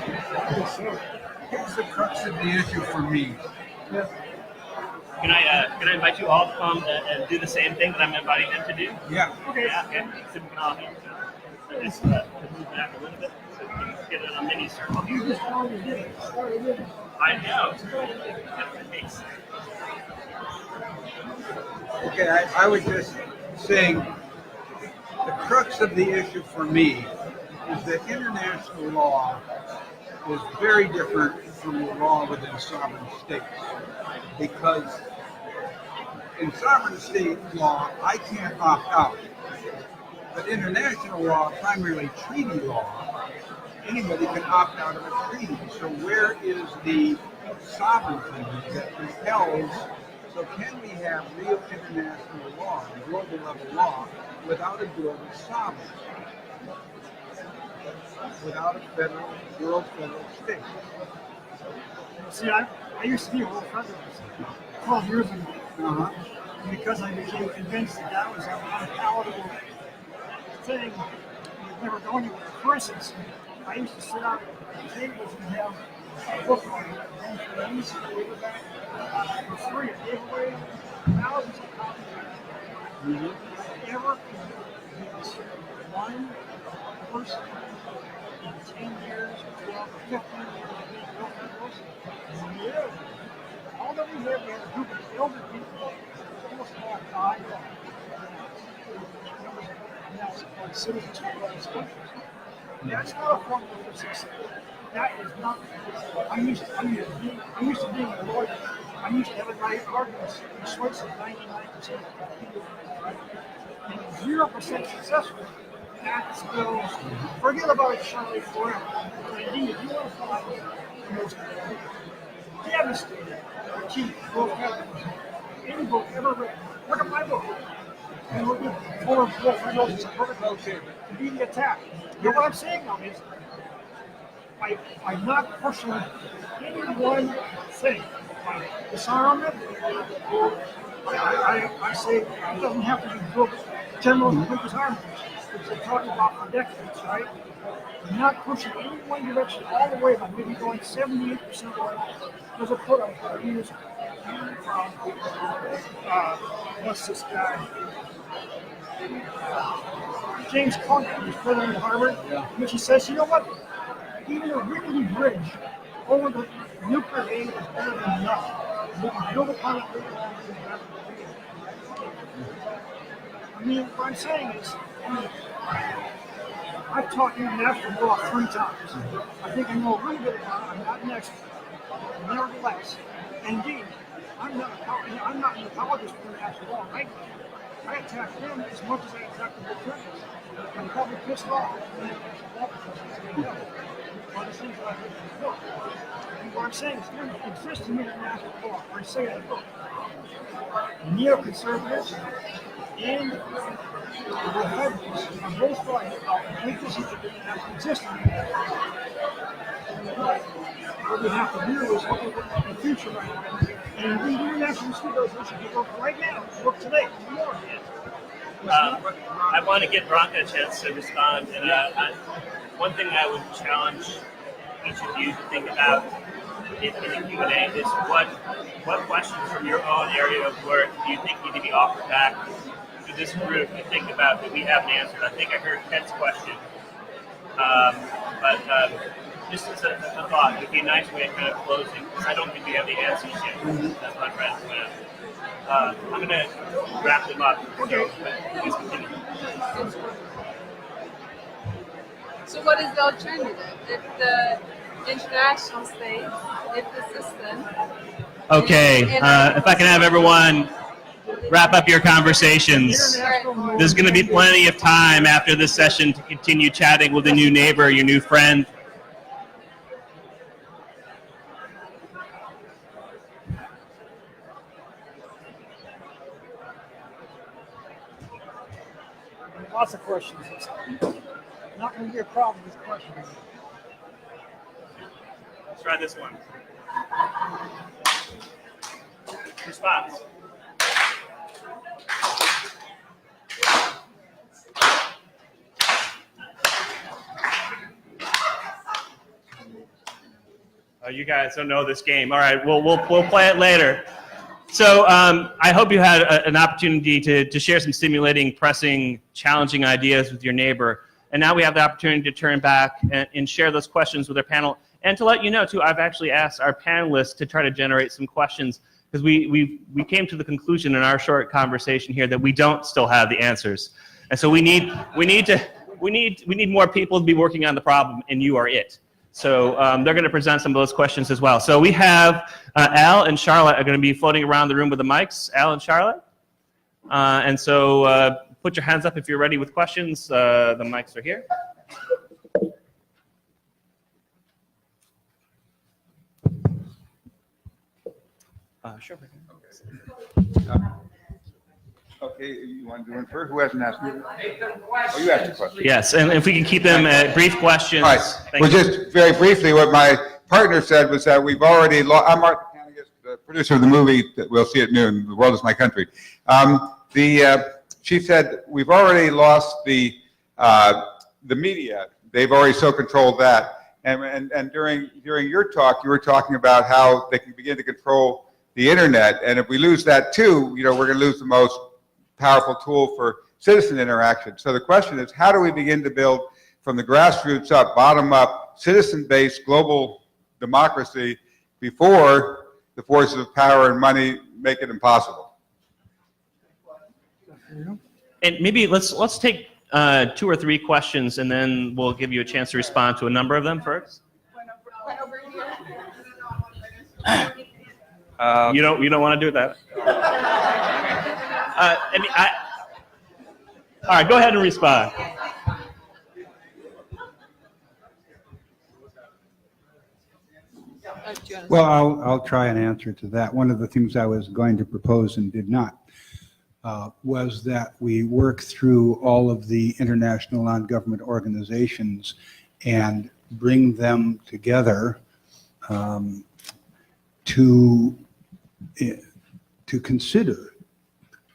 Here's the crux of the issue for me. Yeah. Can I invite you all to come and do the same thing that I'm inviting them to do? Yeah. Okay. Yeah, okay. So we can all hear. So just move back a little bit so we can get in a mini circle. You just already did it. I know. Thanks. Okay, I was just saying the crux of the issue for me is that international law is very different from the law within sovereign states. Because in sovereign state law, I can't opt out. But international law, primarily treaty law, anybody can opt out of a treaty. So where is the sovereignty that compels? So can we have real international law, global level law, without a global sovereign? Without a world federal state? See, I used to be a world federalist 12 years ago. Because I became convinced that that was an unpalatable thing, you'd never go anywhere. For instance, I used to sit out at tables and have a book on things for free. I gave away thousands of copies. Ever convinced one person in 10 years, 12, 15 years of being world federalist? All that we had a group of elder people, almost all died. Now, citizens of all these countries. That's not a formula for success. That is not. I'm used to being a lawyer. I'm used to having my arguments persuasive 99%. And 0% successful. That spills. Forget about Charlie forever. Indeed, if you want to find the most devastating critique of world federalism, any book ever written, look at my book. And look at four federalists being attacked. You know what I'm saying though is, I'm not pushing any one thing. Like disarmament, I say it doesn't have to be built general disarmament, which they talked about for decades, right? I'm not pushing any one direction all the way, but maybe going 78% of the way. There's a quote I'm going to use from, what's this guy? James Conant, who's president of Harvard, which he says, you know what? Even a rickety bridge over the nuclear age is better than nothing. We can build upon it later on. I mean, what I'm saying is, I've taught international law 3 times. I think I know a little bit about it. I'm not an expert. Nevertheless, indeed, I'm not an apologist for international law, right? I attack them as much as I attack the attorneys. I'm probably pissed off at international law because one of the things that I think in the book. And what I'm saying is there exists in international law, or I say in the book, neoconservatives and the federalists are both right about the weaknesses that exist in what we have to do is look at the future right now. And the international students should work right now, work today, tomorrow. I want to give Branka a chance to respond. And one thing I would challenge each of you to think about in the Q&A is what questions from your own area of work do you think need to be offered back to this group to think about that we haven't answered? I think I heard Ken's question. But just as a thought, it would be a nice way of kind of closing, because I don't think we have the answers yet. That's my friend. I'm going to wrap them up. Okay. Please continue. So what is the alternative? If the international state, if the system... Okay, if I can have everyone wrap up your conversations. There's going to be plenty of time after this session to continue chatting with a new neighbor, your new friend. Lots of questions. It's not going to be a problem with questions. Let's try this one. Response. Oh, you guys don't know this game. All right, we'll play it later. So I hope you had an opportunity to share some stimulating, pressing, challenging ideas with your neighbor. And now we have the opportunity to turn back and share those questions with our panel. And to let you know, too, I've actually asked our panelists to try to generate some questions because we came to the conclusion in our short conversation here that we don't still have the answers, and so we need more people to be working on the problem, and you are it. So they're going to present some of those questions as well. So we have Al and Charlotte are going to be floating around the room with the mics. Al and Charlotte, and so put your hands up if you're ready with questions. The mics are here. Sure. Okay, you want to do it first? Who hasn't asked? Oh, you asked a question. Yes, and if we can keep them brief questions. All right. Thank Well, you. just very briefly, what my partner said was that we've already lost. I'm Mark Hannigas, the producer of the movie that we'll see at noon, The World is My Country. She said we've already lost the media. They've already so controlled that. And during your talk, you were talking about how they can begin to control the internet. And if we lose that too, we're going to lose the most powerful tool for citizen interaction. So the question is, how do we begin to build from the grassroots up, bottom up, citizen-based global democracy before the forces of power and money make it impossible? And maybe let's take 2 or 3 questions, and then we'll give you a chance to respond to a number of them first. You don't want to do that. All right, go ahead and respond. Well, I'll try and answer to that. One of the things I was going to propose and did not was that we work through all of the international non-government organizations and bring them together to consider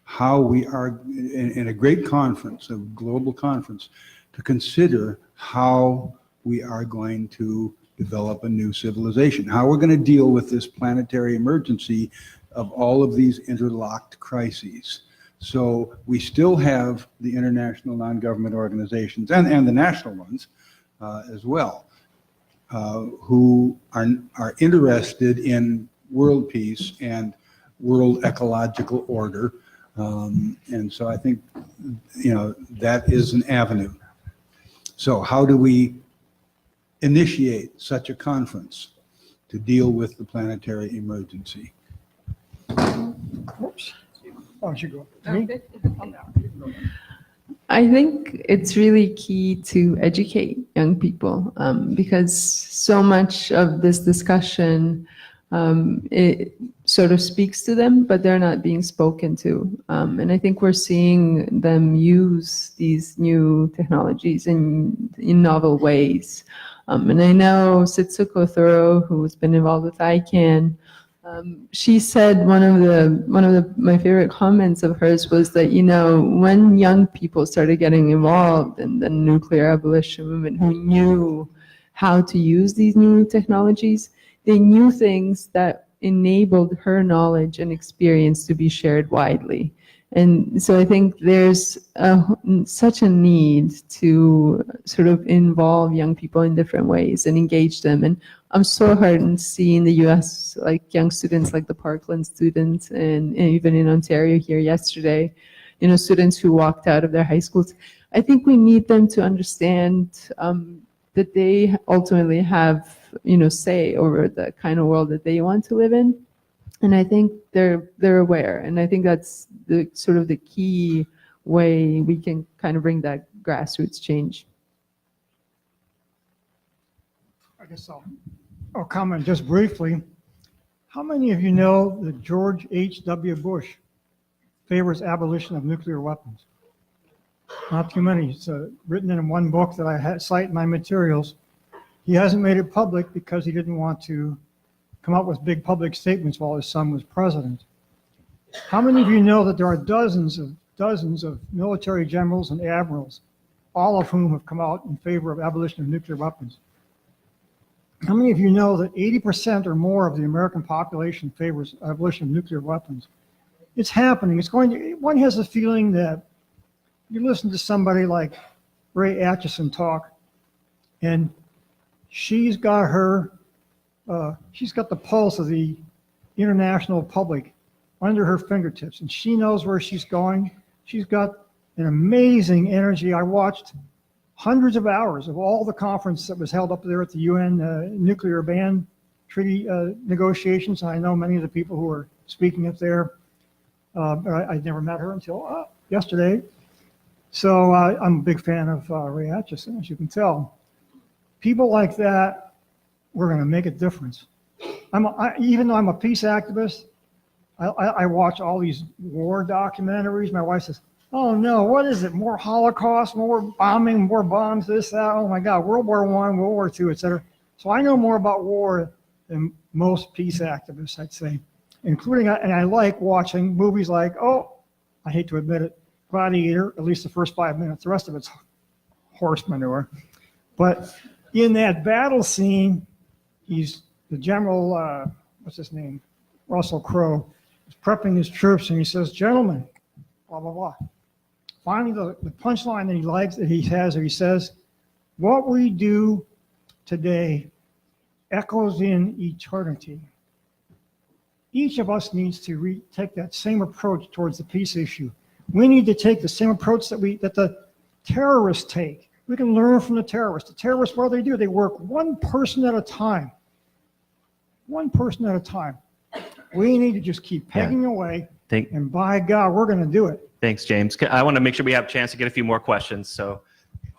how we are, in a great conference, a global conference, to consider how we are going to develop a new civilization, how we're going to deal with this planetary emergency of all of these interlocked crises. So we still have the international non-government organizations and the national ones as well, who are interested in world peace and world ecological order. And so I think, that is an avenue. So how do we initiate such a conference to deal with the planetary emergency? Oops. Why don't you go? Me? I think it's really key to educate young people because so much of this discussion, it sort of speaks to them, but they're not being spoken to. And I think we're seeing them use these new technologies in novel ways. And I know Sitsuko Thoro, who's been involved with ICANN, she said one of my favorite comments of hers was that, when young people started getting involved in the nuclear abolition movement, who knew how to use these new technologies, they knew things that enabled her knowledge and experience to be shared widely. And so I think there's such a need to sort of involve young people in different ways and engage them. And I'm so heartened to see in the US, like young students like the Parkland students and even in Ontario here yesterday, students who walked out of their high schools. I think we need them to understand that they ultimately have, say over the kind of world that they want to live in. And I think they're aware. And I think that's the sort of the key way we can kind of bring that grassroots change. I guess I'll comment just briefly. How many of you know that George H.W. Bush favors abolition of nuclear weapons? Not too many. It's written in one book that I cite in my materials. He hasn't made it public because he didn't want to come up with big public statements while his son was president. How many of you know that there are dozens of military generals and admirals, all of whom have come out in favor of abolition of nuclear weapons? How many of you know that 80% or more of the American population favors abolition of nuclear weapons? It's happening. One has a feeling that you listen to somebody like Ray Atchison talk, and she's got the pulse of the international public under her fingertips, and she knows where she's going. She's got an amazing energy. I watched hundreds of hours of all the conference that was held up there at the UN nuclear ban treaty negotiations. I know many of the people who are speaking up there. I'd never met her until yesterday. So I'm a big fan of Ray Atchison, as you can tell. People like that, we're going to make a difference. Even though I'm a peace activist, I watch all these war documentaries. My wife says, oh no, what is it? More Holocaust, more bombing, more bombs, this, that. Oh my God, World War I, World War II, etc. So I know more about war than most peace activists, I'd say, including, and I like watching movies like, I hate to admit it, Gladiator, at least the first 5 minutes. The rest of it's horse manure. But in that battle scene, he's the general, what's his name? Russell Crowe, is prepping his troops, and he says, gentlemen, blah, blah, blah. Finally, the punchline that he likes, that he has, or he says, what we do today echoes in eternity. Each of us needs to take that same approach towards the peace issue. We need to take the same approach that the terrorists take. We can learn from the terrorists. The terrorists, what do? They work one person at a time. One person at a time. We need to just keep pegging away, and by God, we're going to do it. Thanks, James. I want to make sure we have a chance to get a few more questions. So,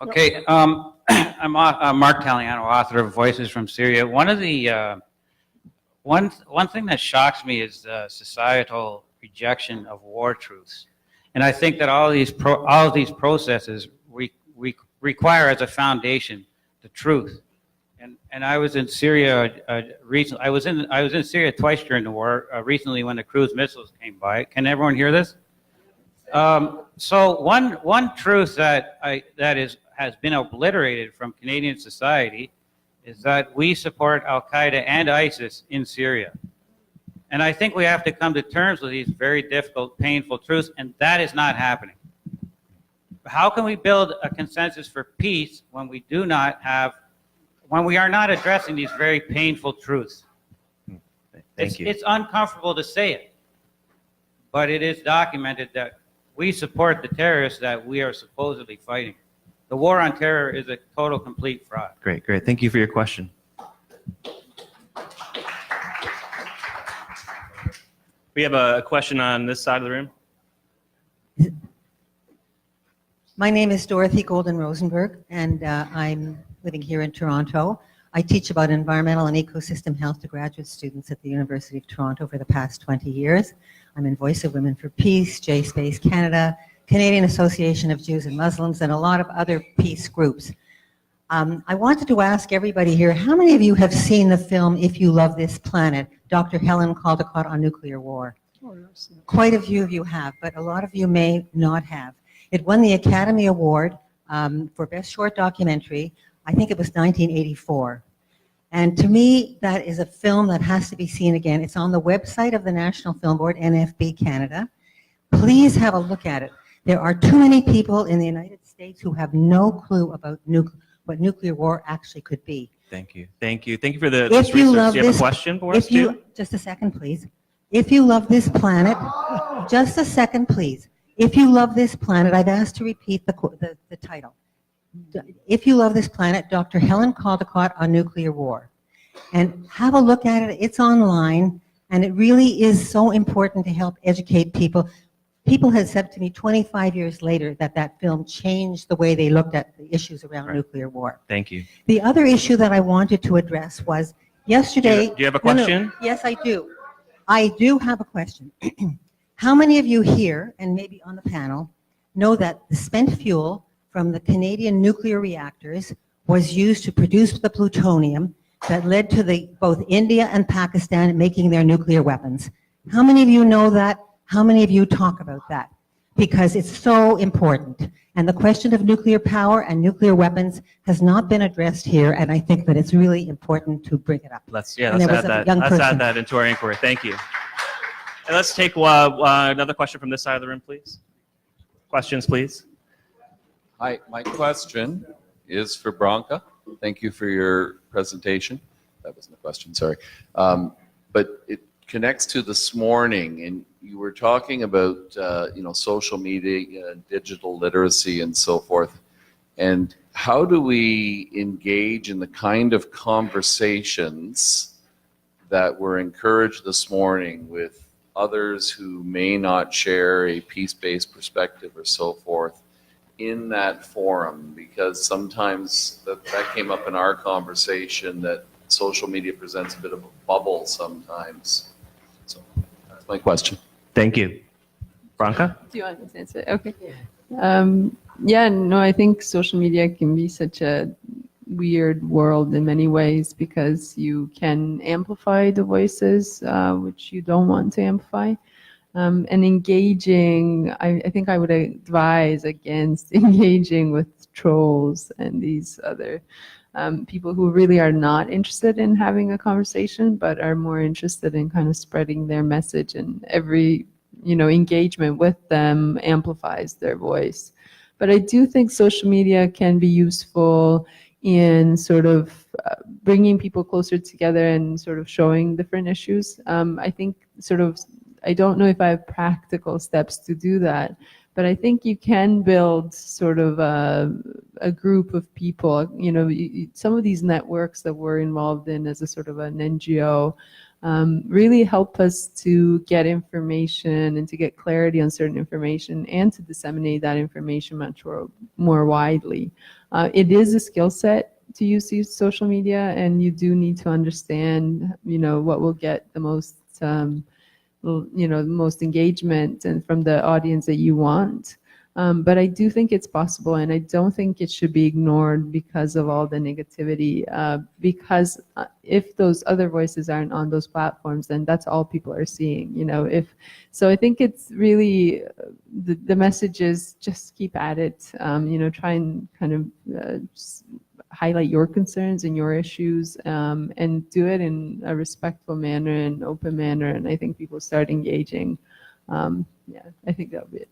okay, I'm Mark Taliano, author of Voices from Syria. One of the one thing that shocks me is the societal rejection of war truths, and I think that all of these processes require as a foundation the truth. And I was in Syria recently. I was in Syria twice during the war. Recently, when the cruise missiles came by. Can everyone hear this? So one truth that has been obliterated from Canadian society is that we support Al Qaeda and ISIS in Syria. And I think we have to come to terms with these very difficult, painful truths, and that is not happening. How can we build a consensus for peace when we are not addressing these very painful truths? Thank you. It's uncomfortable to say it, but it is documented that we support the terrorists that we are supposedly fighting. The war on terror is a total, complete fraud. Great. Thank you for your question. We have a question on this side of the room. My name is Dorothy Golden Rosenberg, and I'm living here in Toronto. I teach about environmental and ecosystem health to graduate students at the University of Toronto for the past 20 years. I'm in Voice of Women for Peace, J-Space Canada, Canadian Association of Jews and Muslims, and a lot of other peace groups. I wanted to ask everybody here, how many of you have seen the film If You Love This Planet, Dr. Helen Caldicott on nuclear war? Quite a few of you have, but a lot of you may not have. It won the Academy Award for Best Short Documentary. I think it was 1984. And to me, that is a film that has to be seen again. It's on the website of the National Film Board, NFB Canada. Please have a look at it. There are too many people in the United States who have no clue about what nuclear war actually could be. Thank you for this If you research. love Do you have this, a question for us too? Just a second, please. If you love this planet, just a second, please. If you love this planet, I've asked to repeat the title. If You Love This Planet, Dr. Helen Caldicott on nuclear war. And have a look at it. It's online, and it really is so important to help educate people. People have said to me 25 years later that film changed the way they looked at the issues around nuclear war. Thank you. The other issue that I wanted to address was yesterday. Do you have a question? No. Yes, I do. I do have a question. How many of you here, and maybe on the panel, know that the spent fuel from the Canadian nuclear reactors was used to produce the plutonium that led to both India and Pakistan making their nuclear weapons? How many of you know that? How many of you talk about that? Because it's so important. And the question of nuclear power and nuclear weapons has not been addressed here, and I think that it's really important to bring it up. Let's add that into our inquiry. Thank you. And let's take another question from this side of the room, please. Questions, please. Hi, my question is for Branka. Thank you for your presentation. That wasn't a question, sorry. But it connects to this morning, and you were talking about social media, digital literacy, and so forth. And how do we engage in the kind of conversations that were encouraged this morning with others who may not share a peace-based perspective or so forth in that forum? Because sometimes that came up in our conversation, that social media presents a bit of a bubble sometimes. So that's my question. Thank you. Branka? Do you want me to answer? Okay. I think social media can be such a weird world in many ways because you can amplify the voices which you don't want to amplify. And engaging, I think I would advise against engaging with trolls and these other people who really are not interested in having a conversation, but are more interested in kind of spreading their message, and every engagement with them amplifies their voice. But I do think social media can be useful in sort of bringing people closer together and sort of showing different issues. I think I don't know if I have practical steps to do that, but I think you can build sort of a group of people. Some of these networks that we're involved in as a sort of an NGO really help us to get information and to get clarity on certain information and to disseminate that information much more widely. It is a skill set to use these social media, and you do need to understand, what will get the most, the most engagement and from the audience that you want. But I do think it's possible, and I don't think it should be ignored because of all the negativity. Because if those other voices aren't on those platforms, then that's all people are seeing. So I think it's really the message is just keep at it. Try and kind of highlight your concerns and your issues, and do it in a respectful manner and open manner. And I think people start engaging. I think that'll be it.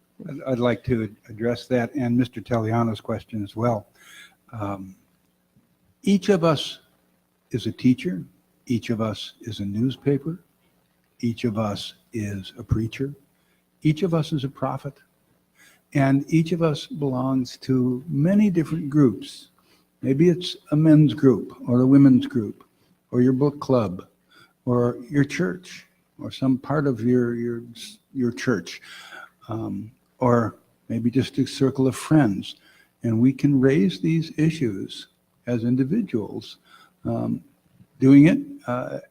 I'd like to address that and Mr. Taliano's question as well. Each of us is a teacher. Each of us is a newspaper. Each of us is a preacher. Each of us is a prophet. And each of us belongs to many different groups. Maybe it's a men's group or a women's group or your book club or your church or some part of your church. Or maybe just a circle of friends. And we can raise these issues as individuals, doing it,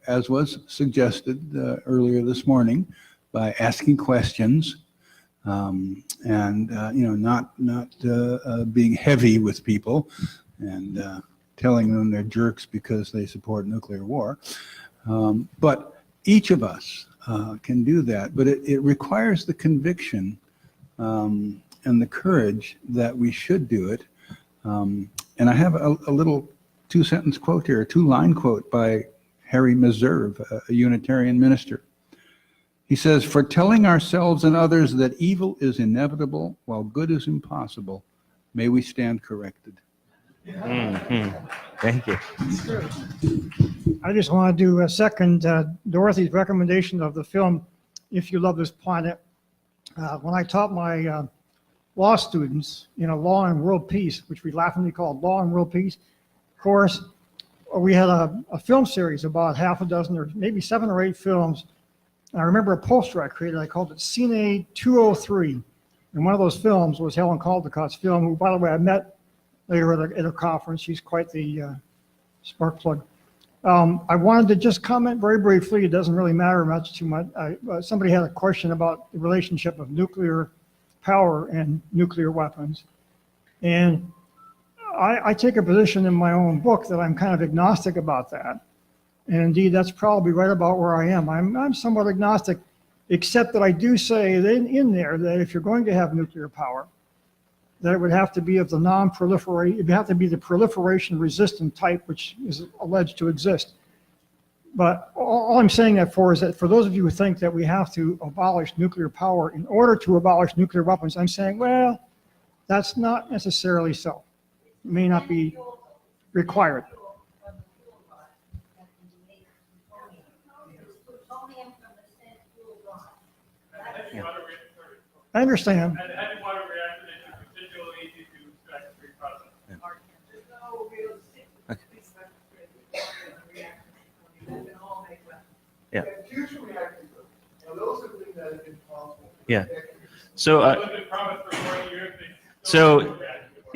as was suggested earlier this morning, by asking questions, and not being heavy with people and telling them they're jerks because they support nuclear war. But each of us can do that, but it requires the conviction and the courage that we should do it. And I have a little two-sentence quote here, a two-line quote by Harry Meserve, a Unitarian minister. He says, "For telling ourselves and others that evil is inevitable while good is impossible, may we stand corrected." Mm-hmm. Thank you. I just want to do a second Dorothy's recommendation of the film, If You Love This Planet. When I taught my law students, Law and World Peace, which we laughingly called Law and World Peace course, we had a film series, about half a dozen or maybe 7 or 8 films. And I remember a poster I created. I called it Cine 203. And one of those films was Helen Caldicott's film, who, by the way, I met later at a conference. She's quite the spark plug. I wanted to just comment very briefly. It doesn't really matter too much. Somebody had a question about the relationship of nuclear power and nuclear weapons. And I take a position in my own book that I'm kind of agnostic about that. And indeed, that's probably right about where I am. I'm somewhat agnostic, except that I do say that in there that if you're going to have nuclear power, that it would have to be of the non-proliferation, it would have to be the proliferation-resistant type, which is alleged to exist. But all I'm saying that for is that for those of you who think that we have to abolish nuclear power in order to abolish nuclear weapons, I'm saying, well, that's not necessarily so. It may not be required. I understand. And the heavy water reactor is particularly easy to process. Yeah.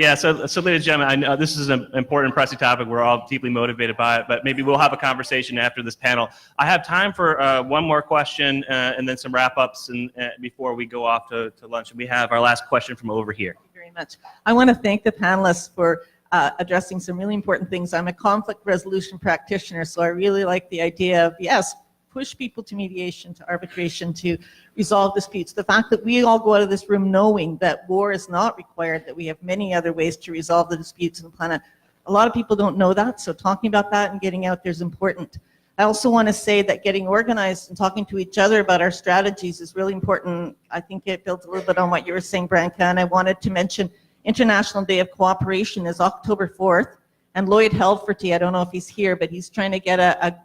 Yeah. So, so, ladies and gentlemen, I know this is an important, pressing topic. We're all deeply motivated by it, but maybe we'll have a conversation after this panel. I have time for one more question and then some wrap-ups and before we go off to lunch. And we have our last question from over here. Thank you very much. I want to thank the panelists for addressing some really important things. I'm a conflict resolution practitioner, so I really like the idea of, yes, push people to mediation, to arbitration, to resolve disputes. The fact that we all go out of this room knowing that war is not required, that we have many other ways to resolve the disputes on the planet. A lot of people don't know that, so talking about that and getting out there is important. I also want to say that getting organized and talking to each other about our strategies is really important. I think it builds a little bit on what you were saying, Branka, and I wanted to mention International Day of Cooperation is October 4th, and Lloyd Helferty, I don't know if he's here, but he's trying to get a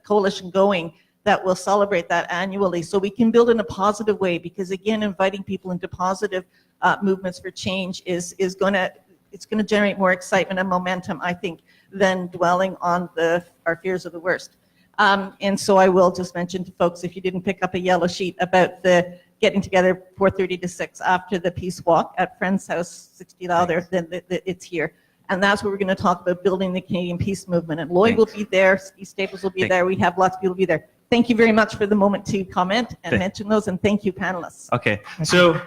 coalition going that will celebrate that annually, so we can build in a positive way, because again, inviting people into positive movements for change is going to generate more excitement and momentum, I think, than dwelling on our fears of the worst. And so I will just mention to folks, if you didn't pick up a yellow sheet about the getting together 4:30 to 6 after the peace walk at Friend's House, 60 there, then it's here. And that's where we're going to talk about building the Canadian peace movement. And Lloyd will be there, Steve Staples will be there, we have lots of people be there. Thank you very much for the moment to comment and mention those, and thank you, panelists. Okay, so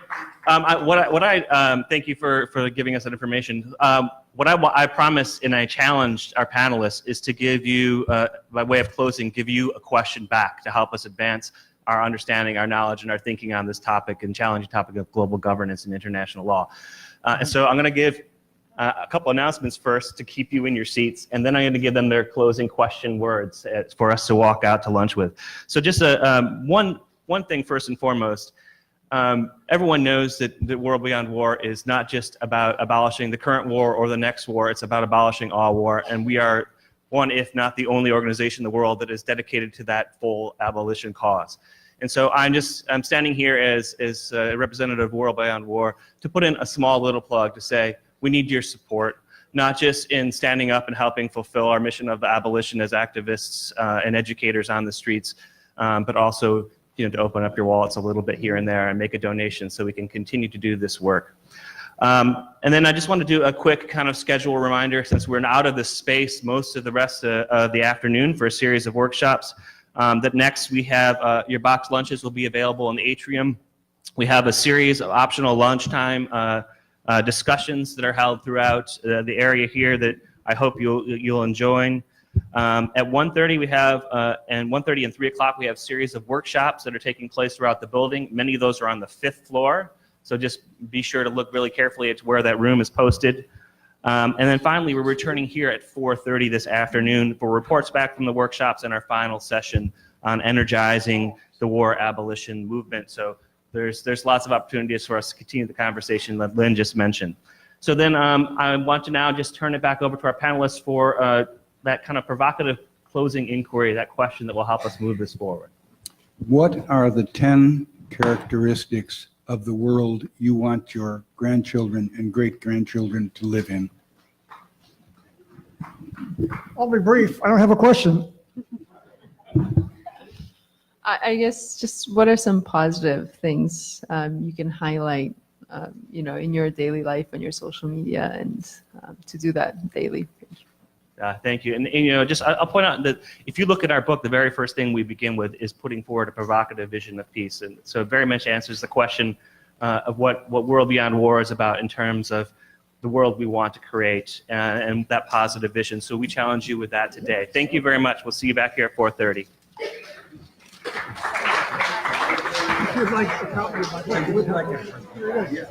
thank you for giving us that information. What I promised and I challenged our panelists is to give you, by way of closing, give you a question back to help us advance our understanding, our knowledge, and our thinking on this topic and challenging topic of global governance and international law. And so I'm going to give a couple announcements first to keep you in your seats, and then I'm going to give them their closing question words for us to walk out to lunch with. So just one thing first and foremost. Everyone knows that World Beyond War is not just about abolishing the current war or the next war, it's about abolishing all war, and we are one, if not the only organization in the world that is dedicated to that full abolition cause. And so I'm standing here as a representative of World Beyond War to put in a small little plug to say, we need your support, not just in standing up and helping fulfill our mission of abolition as activists and educators on the streets, but also to open up your wallets a little bit here and there and make a donation so we can continue to do this work. And then I just want to do a quick kind of schedule reminder, since we're out of this space most of the rest of the afternoon for a series of workshops, that next we have your box lunches will be available in the atrium. We have a series of optional lunchtime discussions that are held throughout the area here that I hope you'll enjoy. At 1:30 we have, and 1:30 and 3 o'clock we have a series of workshops that are taking place throughout the building. Many of those are on the 5th floor, so just be sure to look really carefully at where that room is posted. And then finally, we're returning here at 4:30 this afternoon for reports back from the workshops and our final session on energizing the war abolition movement. So there's lots of opportunities for us to continue the conversation that Lynn just mentioned. So then I want to now just turn it back over to our panelists for that kind of provocative closing inquiry, that question that will help us move this forward. What are the 10 characteristics of the world you want your grandchildren and great-grandchildren to live in? I'll be brief. I don't have a question. I guess just what are some positive ththings you can highlight, in your daily life on your social media, and to do that daily. Thank you. And I'll point out that if you look at our book, the very first thing we begin with is putting forward a provocative vision of peace. And so it very much answers the question of what World Beyond War is about in terms of the world we want to create and that positive vision. So we challenge you with that today. Thank you very much. We'll see you back here at 4:30. If you'd like a copy of my book, you would like it. Yes.